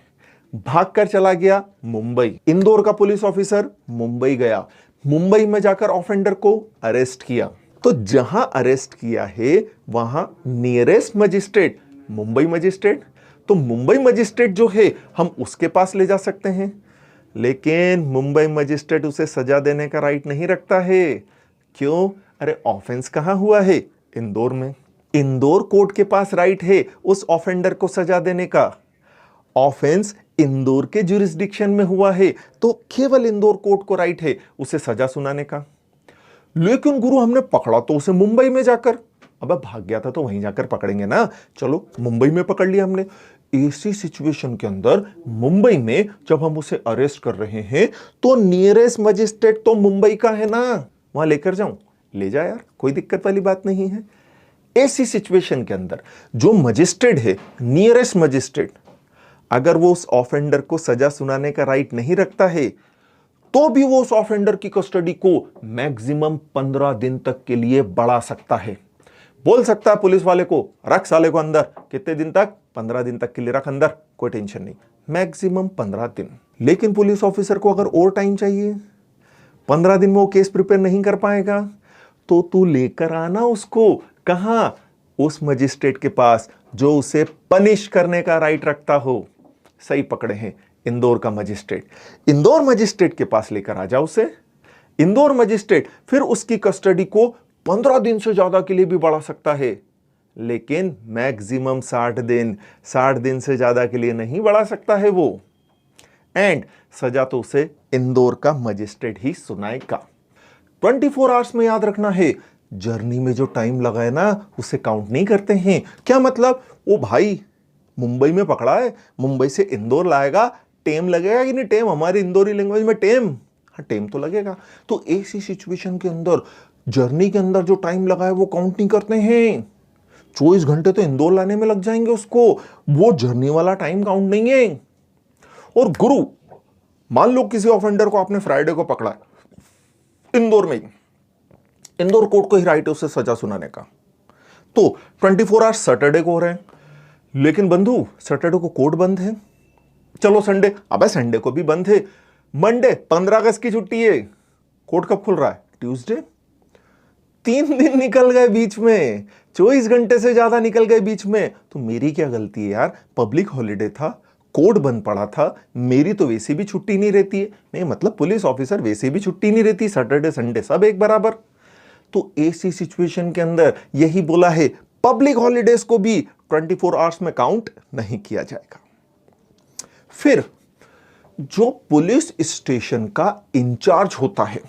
भागकर चला गया मुंबई, इंदौर का पुलिस ऑफिसर मुंबई गया, मुंबई में जाकर ऑफेंडर को अरेस्ट किया, तो जहां अरेस्ट किया है वहां नियरेस्ट मजिस्ट्रेट मुंबई मजिस्ट्रेट, तो मुंबई मजिस्ट्रेट जो है हम उसके पास ले जा सकते हैं, लेकिन मुंबई मजिस्ट्रेट उसे सजा देने का राइट नहीं रखता है। क्यों? अरे ऑफेंस कहां हुआ है? इंदौर में। इंदौर कोर्ट के पास राइट है उस ऑफेंडर को सजा देने का। ऑफेंस इंदौर के ज्यूरिसडिक्शन में हुआ है तो केवल इंदौर कोर्ट को राइट है उसे सजा सुनाने का। लेकिन गुरु हमने पकड़ा तो उसे मुंबई में जाकर, अब भाग गया था तो वहीं जाकर पकड़ेंगे ना, चलो मुंबई में पकड़ लिया हमने। ऐसी सिचुएशन के अंदर मुंबई में जब हम उसे अरेस्ट कर रहे हैं तो नियरेस्ट मजिस्ट्रेट तो मुंबई का है ना, वहां लेकर जाऊं, ले जा यार, कोई दिक्कत वाली बात नहीं है। ऐसी सिचुएशन के अंदर जो मजिस्ट्रेट है, नियरेस्ट मजिस्ट्रेट, अगर वो उस ऑफेंडर को सजा सुनाने का राइट नहीं रखता है तो भी वो उस ऑफेंडर की कस्टडी को मैक्सिमम 15 दिन तक के लिए बढ़ा सकता है। बोल सकता है पुलिस वाले को रख साले को अंदर, कितने दिन तक? 15 दिन तक के लिए रख अंदर, कोई टेंशन नहीं, मैक्सिमम 15 दिन। लेकिन पुलिस ऑफिसर को अगर और टाइम चाहिए, 15 दिन में वो केस प्रिपेयर नहीं कर पाएगा, तो तू लेकर आना उसको, कहां? उस मजिस्ट्रेट के पास जो उसे पनिश करने का राइट रखता हो। सही पकड़े हैं, इंदौर का मजिस्ट्रेट। इंदौर मजिस्ट्रेट के पास लेकर आ जाओ उसे, इंदौर मजिस्ट्रेट फिर उसकी कस्टडी को 15 दिन से ज्यादा के लिए भी बढ़ा सकता है, लेकिन मैक्सिमम 60 दिन से ज्यादा के लिए नहीं बढ़ा सकता है वो। एंड सजा तो उसे इंदौर का मजिस्ट्रेट ही सुनाएगा। 24 आवर्स में याद रखना है, जर्नी में जो टाइम लगा है ना उसे काउंट नहीं करते हैं। क्या मतलब? ओ भाई मुंबई में पकड़ा है, मुंबई से इंदौर लाएगा, टेम लगेगा कि नहीं? टेम हमारी इंदौरी लैंग्वेज में टेम, हाँ टेम तो लगेगा। तो ऐसी सिचुएशन के अंदर जर्नी के अंदर जो टाइम लगा है वो काउंट नहीं करते हैं। 24 घंटे तो इंदौर लाने में लग जाएंगे उसको, वो जर्नी वाला टाइम काउंट नहीं है। और गुरु, मान लो किसी ऑफेंडर को आपने फ्राइडे को पकड़ा है इंदौर में, इंदौर कोर्ट को ही राइट है उसे सजा सुनाने का, तो 24 आवर्स सैटरडे को हो रहे हैं, लेकिन बंधु सैटरडे को कोर्ट बंद है। चलो संडे, अबे संडे को भी बंद है। मंडे 15 अगस्त की छुट्टी है, कोर्ट कब खुल रहा है? ट्यूसडे। 3 दिन निकल गए बीच में, 24 घंटे से ज्यादा निकल गए बीच में। तो मेरी क्या गलती है यार? पब्लिक हॉलिडे था, कोर्ट बंद पड़ा था, मेरी तो वैसे भी छुट्टी नहीं रहती है, नहीं मतलब पुलिस ऑफिसर वैसे भी छुट्टी नहीं रहती, सैटरडे संडे सब एक बराबर। तो ऐसी सिचुएशन के अंदर यही बोला है, पब्लिक हॉलिडेज को भी 24 आवर्स में काउंट नहीं किया जाएगा। फिर जो पुलिस स्टेशन का इंचार्ज होता है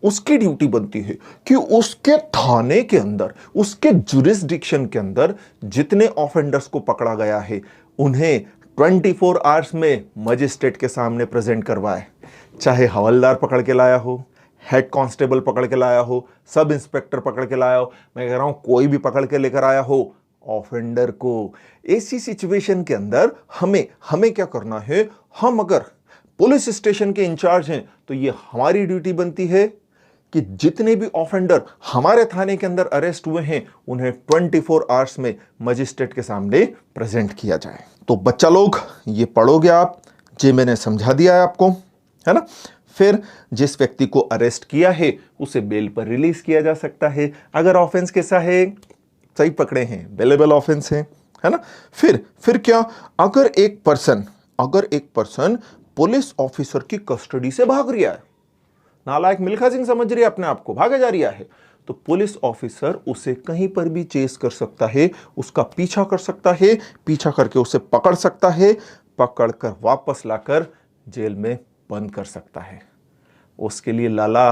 उसकी ड्यूटी बनती है कि उसके थाने के अंदर, उसके जुरिस्डिक्शन के अंदर जितने ऑफेंडर्स को पकड़ा गया है उन्हें 24 आवर्स में मजिस्ट्रेट के सामने प्रेजेंट करवाए। चाहे हवलदार पकड़ के लाया हो, हेड कांस्टेबल पकड़ के लाया हो, सब इंस्पेक्टर पकड़ के लाया हो, मैं कह रहा हूं कोई भी पकड़ के लेकर आया हो ऑफेंडर को। ऐसी सिचुएशन के अंदर हमें क्या करना है? हम अगर पुलिस स्टेशन के इंचार्ज हैं तो ये हमारी ड्यूटी बनती है कि जितने भी ऑफेंडर हमारे थाने के अंदर अरेस्ट हुए हैं उन्हें 24 आवर्स में मजिस्ट्रेट के सामने प्रेजेंट किया जाए। तो बच्चा लोग ये पढ़ोगे आप, जे मैंने समझा दिया है आपको, है ना। फिर जिस व्यक्ति को अरेस्ट किया है उसे बेल पर रिलीज किया जा सकता है अगर ऑफेंस कैसा है? सही पकड़े हैं, बेलेबल ऑफेंस है ना। फिर क्या? अगर एक पर्सन पुलिस ऑफिसर की कस्टडी से भाग रहा है, नालायक मिल्खा सिंह समझ रही है अपने आप को, भागा जा रहा है, तो पुलिस ऑफिसर उसे कहीं पर भी चेस कर सकता है, उसका पीछा कर सकता है, पीछा करके उसे पकड़ सकता है, पकड़कर वापस लाकर जेल में बंद कर सकता है। उसके लिए लाला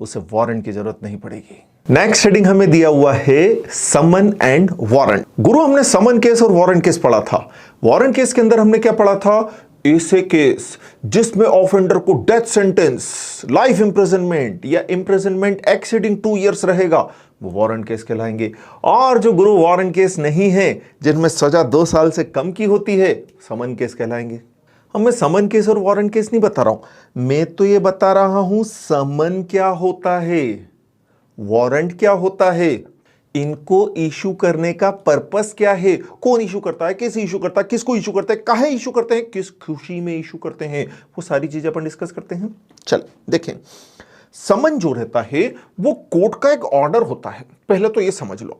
उसे वारंट की जरूरत नहीं पड़ेगी। नेक्स्ट हेडिंग हमें दिया हुआ है समन एंड वारंट। गुरु, हमने समन केस और वारंट केस पढ़ा था। वारंट केस के अंदर हमने क्या पढ़ा था? ऐसे केस जिसमें ऑफेंडर को डेथ सेंटेंस, लाइफ इंप्रिजनमेंट या इंप्रिजनमेंट एक्सीडिंग 2 इयर्स रहेगा, वो वारंट केस कहलाएंगे। और जो गुरु वारंट केस नहीं है, जिनमें सजा 2 साल से कम की होती है, समन केस कहलाएंगे। अब मैं समन केस और वारंट केस नहीं बता रहा हूं, मैं तो ये बता रहा हूं समन क्या होता है, वारंट क्या होता है, इनको इशू करने का पर्पस क्या है, कौन इशू करता है, कैसे इशू करता है, किसको इशू करता है, काहे इशू करते हैं, किस खुशी में इशू करते हैं, वो सारी चीजें अपन डिस्कस करते हैं। चल देखें, समन जो रहता है वो कोर्ट का एक ऑर्डर होता है। पहले तो ये समझ लो,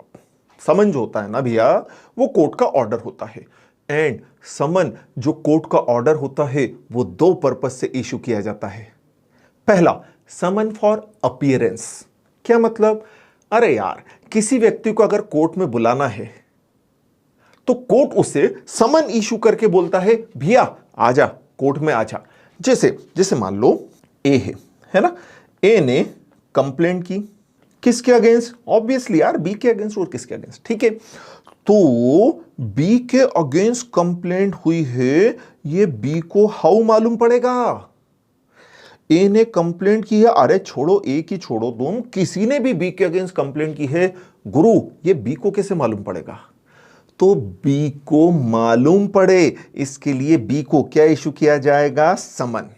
समन जो होता है ना भैया, वो कोर्ट का ऑर्डर होता है। एंड समन जो कोर्ट का ऑर्डर होता है वो 2 पर्पस से इशू किया जाता है। पहला, समन फॉर अपीयरेंस। क्या मतलब? अरे यार, किसी व्यक्ति को अगर कोर्ट में बुलाना है तो कोर्ट उसे समन इशू करके बोलता है, भैया आजा, कोर्ट में आजा। जैसे मान लो ए है ना, ए ने कंप्लेंट की, किसके अगेंस्ट? ऑब्वियसली यार बी के अगेंस्ट। और किसके अगेंस्ट? ठीक है, तो बी के अगेंस्ट कंप्लेंट हुई है, ये बी को हाउ मालूम पड़ेगा? ए ने कंप्लेंट की है, अरे छोड़ो ए की छोड़ो, तुम किसी ने भी बी के अगेंस्ट कंप्लेंट की है, गुरु ये बी को कैसे मालूम पड़ेगा? तो बी को मालूम पड़े इसके लिए बी को क्या इशू किया जाएगा? समन।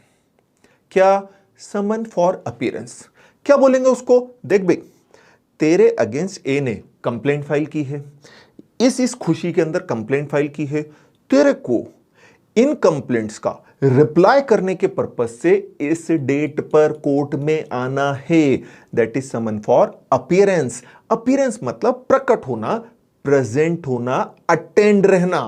क्या? समन फॉर अपीयरेंस। क्या बोलेंगे उसको? देख भाई, तेरे अगेंस्ट ए ने कंप्लेंट फाइल की है, इस खुशी के अंदर कंप्लेंट फाइल की है, तेरे को इन कंप्लेंट्स का रिप्लाई करने के पर्पस से इस डेट पर कोर्ट में आना है। That is someone for appearance. Appearance मतलब प्रकट होना, प्रेजेंट होना, अटेंड रहना।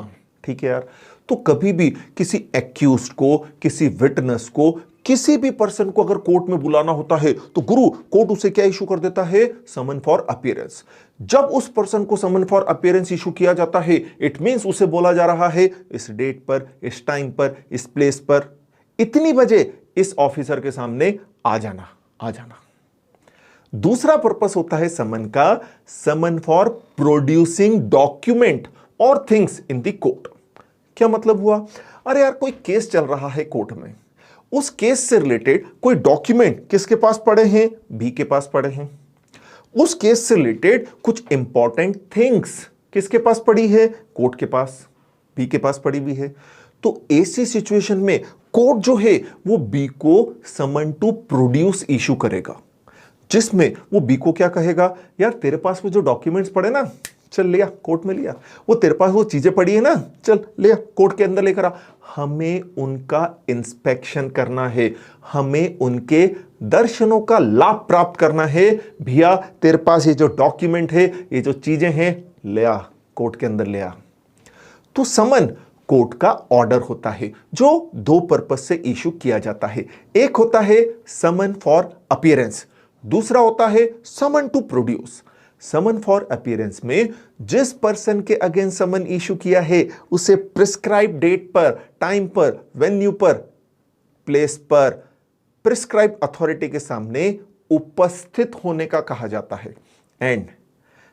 ठीक है यार, तो कभी भी किसी एक्यूज्ड को, किसी विटनेस को किसी भी पर्सन को अगर कोर्ट में बुलाना होता है तो गुरु कोर्ट उसे क्या इशू कर देता है? समन फॉर अपीयरेंस। जब उस पर्सन को समन फॉर अपीयरेंस इशू किया जाता है, इट मींस उसे बोला जा रहा है इस डेट पर, इस टाइम पर, इस प्लेस पर, इतनी बजे इस ऑफिसर के सामने आ जाना, आ जाना। दूसरा पर्पस होता है समन का, समन फॉर प्रोड्यूसिंग डॉक्यूमेंट और थिंग्स इन द कोर्ट। क्या मतलब हुआ? अरे यार, कोई केस चल रहा है कोर्ट में, उस केस से रिलेटेड कोई डॉक्यूमेंट किसके पास पड़े हैं? बी के पास पड़े हैं। उस केस से रिलेटेड कुछ इंपॉर्टेंट थिंग्स किसके पास पड़ी है? कोर्ट के पास, बी के पास पड़ी हुई है। तो ऐसी सिचुएशन में कोर्ट जो है वो बी को समन टू प्रोड्यूस इशू करेगा, जिसमें वो बी को क्या कहेगा? यार तेरे पास वो जो डॉक्यूमेंट्स पड़े ना, चल लिया, कोर्ट में लिया। वो तेरे पास वो चीजें पड़ी है ना, चल लिया, कोर्ट के अंदर लेकर आ। हमें उनका इंस्पेक्शन करना है, हमें उनके दर्शनों का लाभ प्राप्त करना है। भैया तेरे पास ये जो डॉक्यूमेंट है, ये जो चीजें हैं, ले आ, कोर्ट के अंदर ले आ। तो समन कोर्ट का ऑर्डर होता है जो दो पर्पस से इशू किया जाता है। एक होता है समन फॉर अपीयरेंस, दूसरा होता है summon to produce. Summon for appearance में जिस पर्सन के अगेंस्ट समन इशू किया है उसे प्रिस्क्राइब डेट पर, टाइम पर, वेन्यू पर, प्लेस पर, प्रिस्क्राइब अथॉरिटी के सामने उपस्थित होने का कहा जाता है। एंड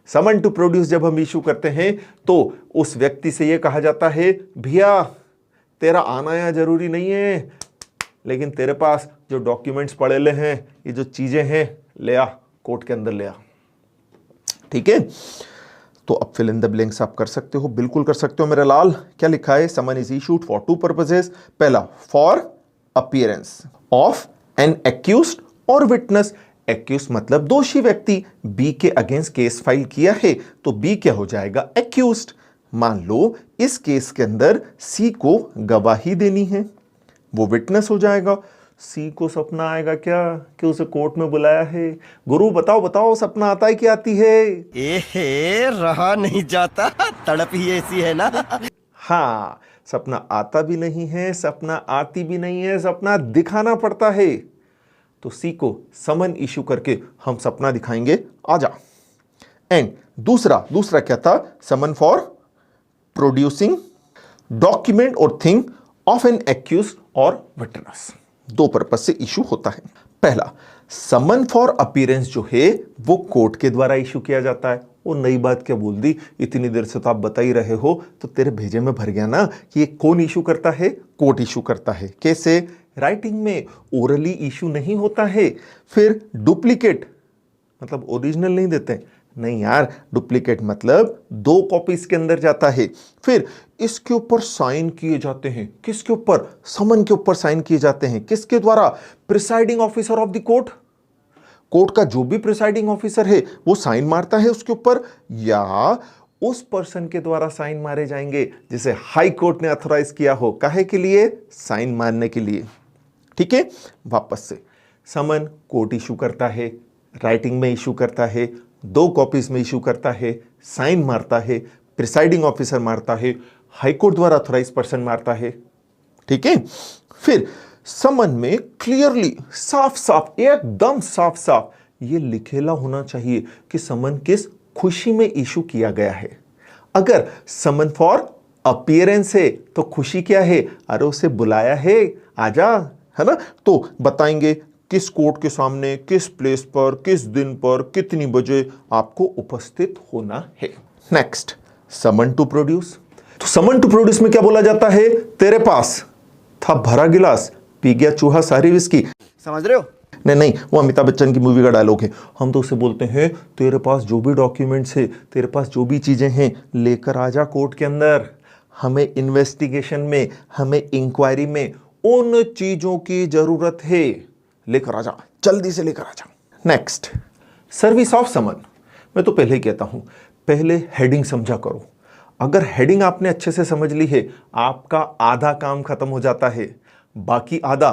समन टू प्रोड्यूस जब हम इशू करते हैं तो उस व्यक्ति से यह कहा जाता है, भैया तेरा आना यहां जरूरी नहीं है, लेकिन तेरे पास जो डॉक्यूमेंट्स पड़े हैं, ये जो चीजें हैं, ले आ, कोर्ट के अंदर ले आ। ठीक है, तो अब फिल इन द ब्लैंक्स आप कर सकते हो, बिल्कुल कर सकते हो मेरा लाल। क्या लिखा है? Summon is issued for two purposes. पहला, for appearance of an accused और विटनेस। एक्यूज मतलब दोषी व्यक्ति, बी के अगेंस्ट केस फाइल किया है तो बी क्या हो जाएगा? एक्यूज्ड। मान लो इस केस के अंदर सी को गवाही देनी है, वो विटनेस हो जाएगा। सी को सपना आएगा क्या कि उसे कोर्ट में बुलाया है? गुरु बताओ बताओ, सपना आता है कि आती है? एहे, रहा नहीं जाता, तड़प ही ऐसी है ना। हाँ, सपना आता भी नहीं है, सपना आती भी नहीं है, सपना दिखाना पड़ता है। तो सी को समन इशू करके हम सपना दिखाएंगे, आजा। एंड दूसरा क्या था? समन फॉर प्रोड्यूसिंग डॉक्यूमेंट और थिंग ऑफ एन एक्यूज्ड और विटनेस। दो पर्पस से इशू होता है। पहला, समन फॉर अपीयरेंस जो है वो कोर्ट के द्वारा इशू किया जाता है। वो नई बात क्या बोल दी, इतनी देर से तो आप बता ही रहे हो, तो तेरे भेजे में भर गया ना कि ये कौन इशू करता है? कोर्ट इशू करता है। कैसे? राइटिंग में, ओरली इशू नहीं होता है। फिर डुप्लीकेट मतलब ओरिजिनल नहीं देते, नहीं यार, डुप्लीकेट मतलब दो कॉपीज के अंदर जाता है। फिर इसके ऊपर साइन किए जाते हैं, किसके ऊपर? समन के ऊपर साइन किए जाते हैं। किसके द्वारा? Presiding officer of the court. Court का जो भी प्रिसाइडिंग ऑफिसर है वो साइन मारता है उसके ऊपर, या उस पर्सन के द्वारा साइन मारे जाएंगे जिसे हाई कोर्ट ने अथोराइज किया हो। काहे के लिए? साइन मारने के लिए। ठीक है, वापस से, समन कोर्ट इशू करता है, राइटिंग में इशू करता है, दो कॉपीज में इशू करता है, साइन मारता है, प्रिसाइडिंग ऑफिसर मारता है, हाईकोर्ट द्वारा अथोराइज पर्सन मारता है। ठीक है, फिर समन में क्लियरली, साफ साफ, एकदम साफ साफ ये लिखेला होना चाहिए कि समन किस खुशी में इशू किया गया है। अगर समन फॉर अपीयरेंस है तो खुशी क्या है? अरे उसे बुलाया है, आजा, है ना? तो बताएंगे किस कोर्ट के सामने, किस प्लेस पर, किस दिन पर, कितनी बजे आपको उपस्थित होना है। Next, summon to produce. तो समन टू प्रोड्यूस में क्या बोला जाता है? तेरे पास था भरा गिलास, पी गया चूहा सारी विस्की। समझ रहे हो? नहीं, वो अमिताभ बच्चन की मूवी का डायलॉग है। हम तो उसे बोलते हैं, तेरे पास जो भी डॉक्यूमेंट्स है, तेरे पास जो भी चीजें हैं, लेकर आजा कोर्ट के अंदर। हमें इन्वेस्टिगेशन में, हमें इंक्वायरी में उन चीजों की जरूरत है, लेकर आजा, जल्दी से लेकर आजा। नेक्स्ट, सर्विस ऑफ समन। मैं तो पहले ही कहता हूं, पहले हेडिंग समझा करो। अगर हेडिंग आपने अच्छे से समझ ली है, आपका आधा काम खत्म हो जाता है, बाकी आधा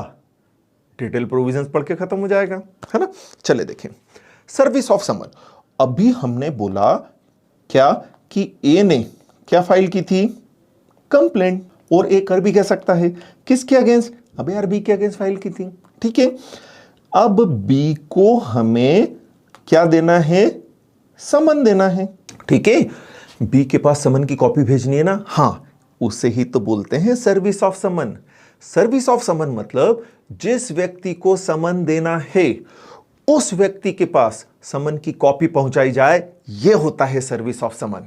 डिटेल प्रोविजंस पढ़ के खत्म हो जाएगा, है ना? चले देखें, सर्विस ऑफ समन। अभी हमने बोला क्या कि ए ने क्या फाइल की थी? कंप्लेंट। और ए कर भी कह सकता है, किसके अगेंस्ट? अबे यार, बी के अगेंस्ट फाइल की थी। ठीक है। अब बी को हमें क्या देना है, समन देना है, ठीक है। बी के पास समन की कॉपी भेजनी है ना, हाँ, उसे ही तो बोलते हैं service of summon. Service of summon मतलब जिस व्यक्ति को समन देना है उस व्यक्ति के पास समन की कॉपी पहुंचाई जाए, यह होता है service of summon.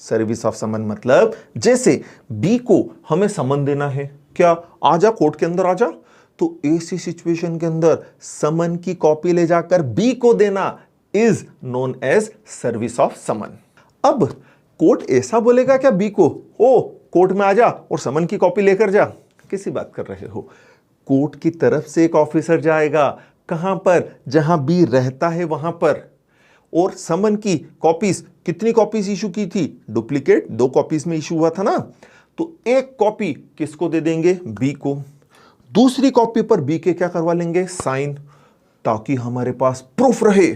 Service of summon मतलब जैसे बी को हमें समन देना है, क्या आजा कोर्ट के अंदर आजा, तो ऐसी सिचुएशन के अंदर समन की कॉपी ले जाकर बी को देना is known as service of summon. अब कोर्ट ऐसा बोलेगा क्या बी को, ओ कोर्ट में आजा और समन की कॉपी लेकर जा, किसी बात कर रहे हो। कोर्ट की तरफ से एक ऑफिसर जाएगा, कहां पर, जहां बी रहता है वहां पर, और समन की कॉपीज, कितनी कॉपीज इशू की थी, डुप्लीकेट 2 कॉपीज में इशू हुआ था ना, तो एक कॉपी किसको दे देंगे, बी को। दूसरी कॉपी पर बी के क्या करवा लेंगे, साइन, ताकि हमारे पास प्रूफ रहे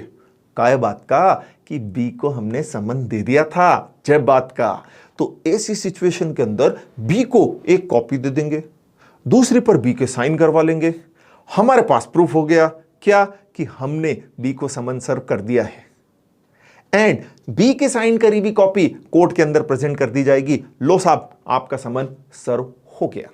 काय बात का, कि बी को हमने समन दे दिया था, जब बात का। तो ऐसी सिचुएशन के अंदर बी को एक कॉपी दे देंगे, दूसरी पर बी के साइन करवा लेंगे, हमारे पास प्रूफ हो गया क्या, कि हमने बी को समन सर्व कर दिया है। एंड बी के साइन करी हुई कॉपी कोर्ट के अंदर प्रेजेंट कर दी जाएगी, लो साहब आपका समन सर्व हो गया।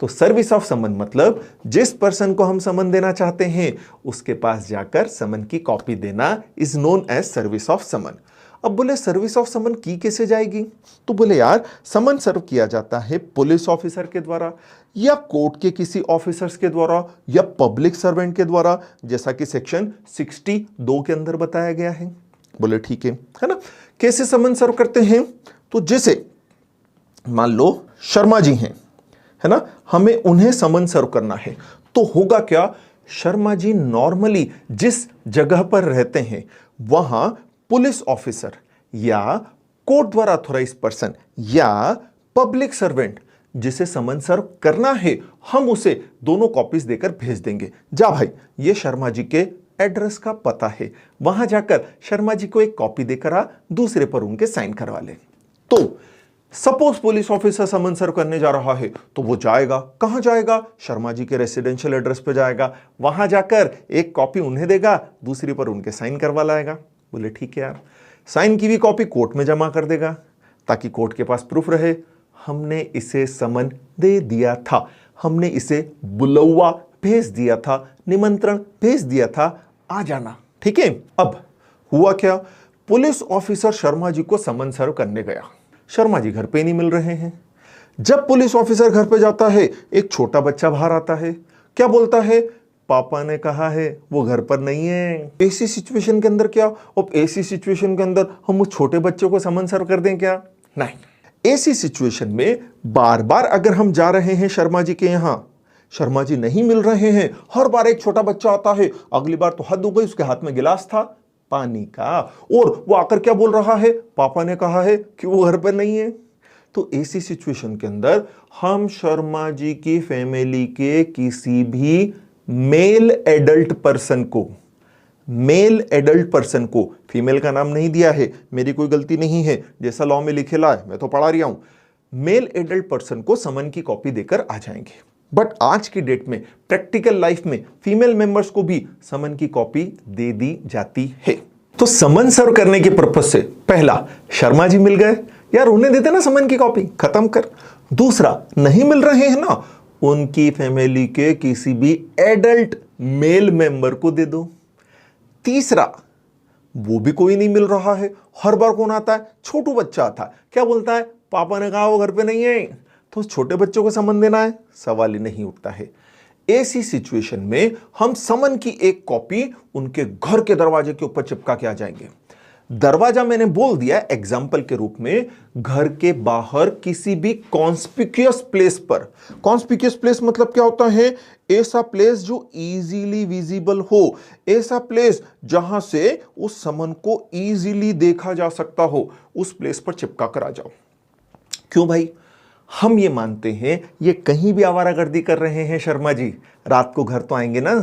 तो सर्विस ऑफ समन मतलब जिस पर्सन को हम समन देना चाहते हैं उसके पास जाकर समन की कॉपी देना is known as service of summon. अब बोले सर्विस ऑफ समन की कैसे जाएगी, तो बोले यार समन सर्व किया जाता है पुलिस ऑफिसर के द्वारा या कोर्ट के किसी ऑफिसर्स के द्वारा या पब्लिक सर्वेंट के द्वारा, जैसा कि सेक्शन 62 के अंदर बताया गया है। बोले ठीक है ना। कैसे समन सर्व करते हैं, तो जैसे मान लो शर्मा जी हैं, है ना, हमें उन्हें समन सर्व करना है, तो होगा क्या, शर्मा जी नॉर्मली जिस जगह पर रहते हैं वहां पुलिस ऑफिसर या कोर्ट द्वारा ऑथोराइज पर्सन या पब्लिक सर्वेंट जिसे समन सर्व करना है, हम उसे दोनों कॉपीज देकर भेज देंगे, जा भाई ये शर्मा जी के एड्रेस का पता है, वहां जाकर शर्मा जी को एक कॉपी देकर आ, दूसरे पर उनके साइन करवा ले। तो सपोज पुलिस ऑफिसर समन सर्व करने जा रहा है, तो वो जाएगा, कहां जाएगा, शर्मा जी के रेसिडेंशियल एड्रेस पे जाएगा, वहां जाकर एक कॉपी उन्हें देगा, दूसरी पर उनके साइन करवा लाएगा। बोले ठीक है यार, साइन की भी कॉपी कोर्ट में जमा कर देगा ताकि कोर्ट के पास प्रूफ रहे, हमने इसे समन दे दिया था, हमने इसे बुलौवा भेज दिया था, निमंत्रण भेज दिया था, आ जाना। ठीक है। अब हुआ क्या, पुलिस ऑफिसर शर्मा जी को समन सर्व करने गया, शर्मा जी घर पे नहीं मिल रहे हैं। जब पुलिस ऑफिसर घर पे जाता है, एक छोटा बच्चा बाहर आता है, क्या बोलता है, पापा ने कहा है वो घर पर नहीं है। ऐसी सिचुएशन के अंदर क्या, अब ऐसी सिचुएशन के अंदर हम उस छोटे बच्चे को समन सर्व कर दें क्या, नहीं। ऐसी सिचुएशन में बार बार अगर हम जा रहे हैं शर्मा जी के यहां, शर्मा जी नहीं मिल रहे हैं, हर बार एक छोटा बच्चा आता है, अगली बार तो हद हो गई, उसके हाथ में गिलास था पानी का, और वो आकर क्या बोल रहा है, पापा ने कहा है कि वो घर पर नहीं है। तो ऐसी सिचुएशन के अंदर हम शर्मा जी की फैमिली के किसी भी मेल एडल्ट पर्सन को, मेल एडल्ट पर्सन को, फीमेल का नाम नहीं दिया है, मेरी कोई गलती नहीं है, जैसा लॉ में लिखेला है मैं तो पढ़ा रहा हूं, मेल एडल्ट पर्सन को समन की कॉपी देकर आ जाएंगे। बट आज की डेट में प्रैक्टिकल लाइफ में फीमेल मेंबर्स को भी समन की कॉपी दे दी जाती है। तो समन सर्व करने के पर्पज से पहला, शर्मा जी मिल गए, यार उन्हें देते ना समन की कॉपी, खत्म कर। दूसरा, नहीं मिल रहे हैं ना, उनकी फैमिली के किसी भी एडल्ट मेल मेंबर को दे दो। तीसरा, वो भी कोई नहीं मिल रहा है, हर बार कौन आता है, छोटू बच्चा आता है, क्या बोलता है, पापा ने कहा वो घर पे नहीं है, तो छोटे बच्चों को समन देना है, सवाल ही नहीं उठता है। ऐसी सिचुएशन में हम समन की एक कॉपी उनके घर के दरवाजे के ऊपर चिपका के आ जाएंगे। दरवाजा मैंने बोल दिया एग्जाम्पल के रूप में, घर के बाहर किसी भी कॉन्स्पिक्यूअस प्लेस पर। कॉन्स्पिक्यूअस प्लेस मतलब क्या होता है, ऐसा प्लेस जो इजीली विजिबल हो, ऐसा प्लेस जहां से उस समन को इजीली देखा जा सकता हो, उस प्लेस पर चिपका कर आ जाओ। क्यों भाई, हम ये मानते हैं ये कहीं भी आवारागर्दी कर रहे हैं शर्मा जी, रात को घर तो आएंगे ना,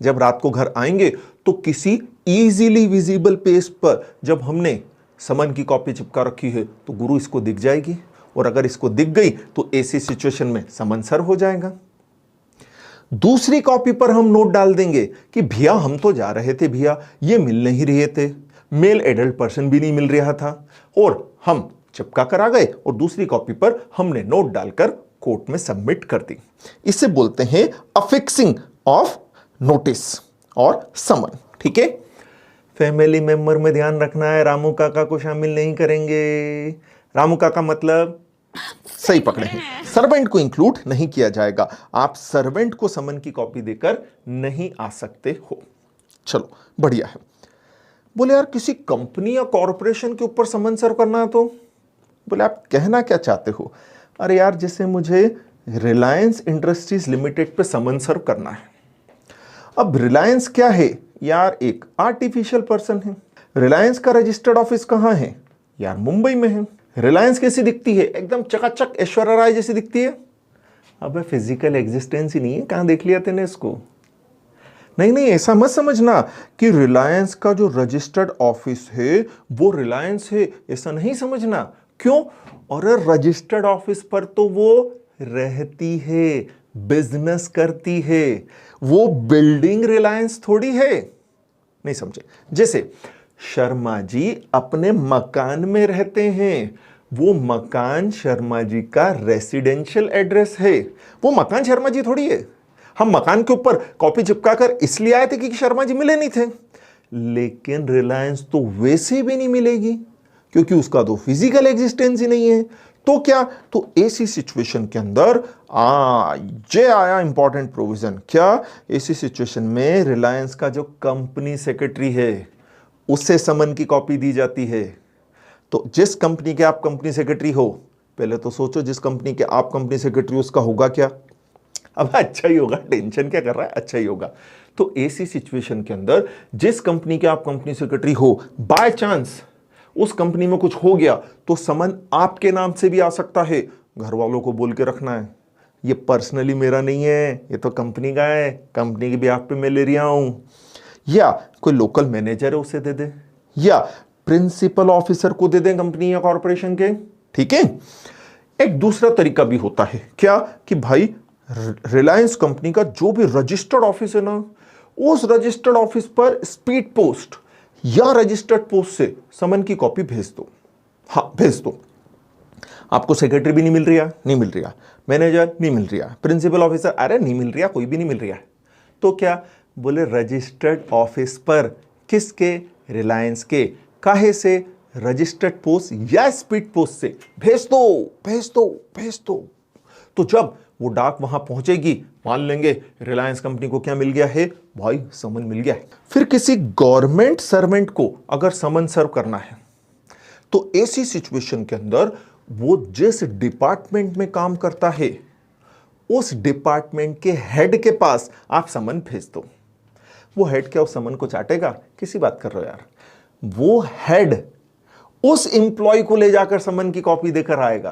जब रात को घर आएंगे तो किसी इजीली विजिबल प्लेस पर जब हमने समन की कॉपी चिपका रखी है तो गुरु इसको दिख जाएगी, और अगर इसको दिख गई तो ऐसी सिचुएशन में समन सर्व हो जाएगा। दूसरी कॉपी पर हम नोट डाल देंगे कि भैया हम तो जा रहे थे भैया, ये मिल नहीं रहे थे, मेल एडल्ट पर्सन भी नहीं मिल रहा था, और हम चिपका कर आ गए और दूसरी कॉपी पर हमने नोट डालकर कोर्ट में सबमिट कर दी। इसे बोलते हैं अफिक्सिंग ऑफ नोटिस और समन। ठीक है, फैमिली मेंबर में ध्यान रखना है, रामू काका को शामिल नहीं करेंगे। रामू काका मतलब सही पकड़े हैं, सर्वेंट को इंक्लूड नहीं किया जाएगा। आप सर्वेंट को समन की कॉपी देकर नहीं आ सकते हो। चलो बढ़िया है। बोले यार किसी कंपनी या कॉरपोरेशन के ऊपर समन सर्व करना है तो बोले आप कहना क्या चाहते हो? अरे यार जैसे मुझे रिलायंस इंडस्ट्रीज लिमिटेड पे समन सर्व करना है। अब रिलायंस क्या है यार? एक आर्टिफिशियल पर्सन है। रिलायंस का रजिस्टर्ड ऑफिस कहां है यार? मुंबई में है। रिलायंस कैसी दिखती है? एकदम चकाचक ऐश्वर्या राय जैसी दिखती है। अबे फिजिकल एग्जिस्टेंस ही नहीं है, कहां देख लिया तेने इसको? नहीं नहीं, ऐसा मत समझना कि रिलायंस का जो रजिस्टर्ड ऑफिस है वो रिलायंस है, ऐसा नहीं समझना। क्यों? और रजिस्टर्ड ऑफिस पर तो वो रहती है, बिजनेस करती है, वो बिल्डिंग रिलायंस थोड़ी है। नहीं समझे? जैसे शर्मा जी अपने मकान में रहते हैं, वो मकान शर्मा जी का रेसिडेंशियल एड्रेस है, वो मकान शर्मा जी थोड़ी है। हम मकान के ऊपर कॉपी चिपका कर इसलिए आए थे कि शर्मा जी मिले नहीं थे, लेकिन रिलायंस तो वैसे भी नहीं मिलेगी क्योंकि उसका तो फिजिकल एग्जिस्टेंस ही नहीं है। तो क्या? तो ऐसी सिचुएशन के अंदर ये आया इंपॉर्टेंट प्रोविजन। क्या? ऐसी सिचुएशन में रिलायंस का जो कंपनी सेक्रेटरी है उससे समन की कॉपी दी जाती है। तो जिस कंपनी के आप कंपनी सेक्रेटरी हो, पहले तो सोचो जिस कंपनी के आप कंपनी सेक्रेटरी उसका होगा क्या? अब अच्छा ही होगा, टेंशन क्या कर रहा है, अच्छा ही होगा। तो ऐसी सिचुएशन के अंदर जिस कंपनी के आप कंपनी सेक्रेटरी हो, बाय चांस उस कंपनी में कुछ हो गया तो समन आपके नाम से भी आ सकता है। घर वालों को बोल के रखना है ये पर्सनली मेरा नहीं है, ये तो कंपनी का है, कंपनी के बिहाफ पे मैं ले रहा हूं। या कोई लोकल मैनेजर है उसे दे दे, या प्रिंसिपल ऑफिसर को दे दें कंपनी या कॉर्पोरेशन के। ठीक है। एक दूसरा तरीका भी होता है क्या कि भाई रिलायंस कंपनी का जो भी रजिस्टर्ड ऑफिस है ना, उस रजिस्टर्ड ऑफिस पर स्पीड पोस्ट या रजिस्टर्ड पोस्ट से समन की कॉपी भेज दो। हाँ भेज दो। आपको सेक्रेटरी भी नहीं मिल रहा, नहीं मिल रहा, मैनेजर नहीं मिल रहा, प्रिंसिपल ऑफिसर अरे नहीं मिल रहा, कोई भी नहीं मिल रहा, तो क्या? बोले रजिस्टर्ड ऑफिस पर किसके? रिलायंस के। काहे से? रजिस्टर्ड पोस्ट या स्पीड पोस्ट से भेज दो, भेज दो, भेज दो। तो जब वो डाक वहां पहुंचेगी, मान लेंगे रिलायंस कंपनी को क्या मिल गया है? भाई समन मिल गया है। फिर किसी गवर्नमेंट सर्वेंट को अगर समन सर्व करना है तो ऐसी सिचुएशन के अंदर वो जिस डिपार्टमेंट में काम करता है उस डिपार्टमेंट के हेड के पास आप समन भेज दो। वो हेड क्या उस समन को चाटेगा? किसी बात कर रहे हो यार? वो हेड उस एम्प्लॉय को ले जाकर समन की कॉपी देकर आएगा।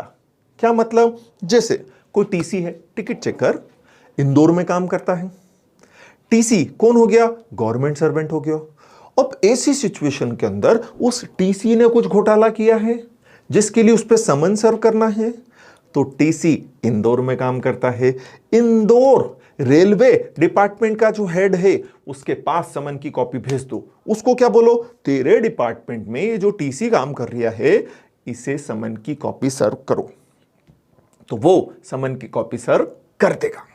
क्या मतलब? जैसे कोई टीसी है, टिकट चेकर, इंदौर में काम करता है। टीसी कौन हो गया? गवर्नमेंट सर्वेंट हो गया। अब ऐसी सिचुएशन के अंदर उस टीसी ने कुछ घोटाला किया है जिसके लिए उस पर समन सर्व करना है, तो टीसी इंदौर में काम करता है, इंदौर रेलवे डिपार्टमेंट का जो हेड है उसके पास समन की कॉपी भेज दो। उसको क्या बोलो? तेरे डिपार्टमेंट में ये जो टीसी काम कर रहा है इसे समन की कॉपी सर्व करो। तो वो समन की कॉपी सर्व कर देगा।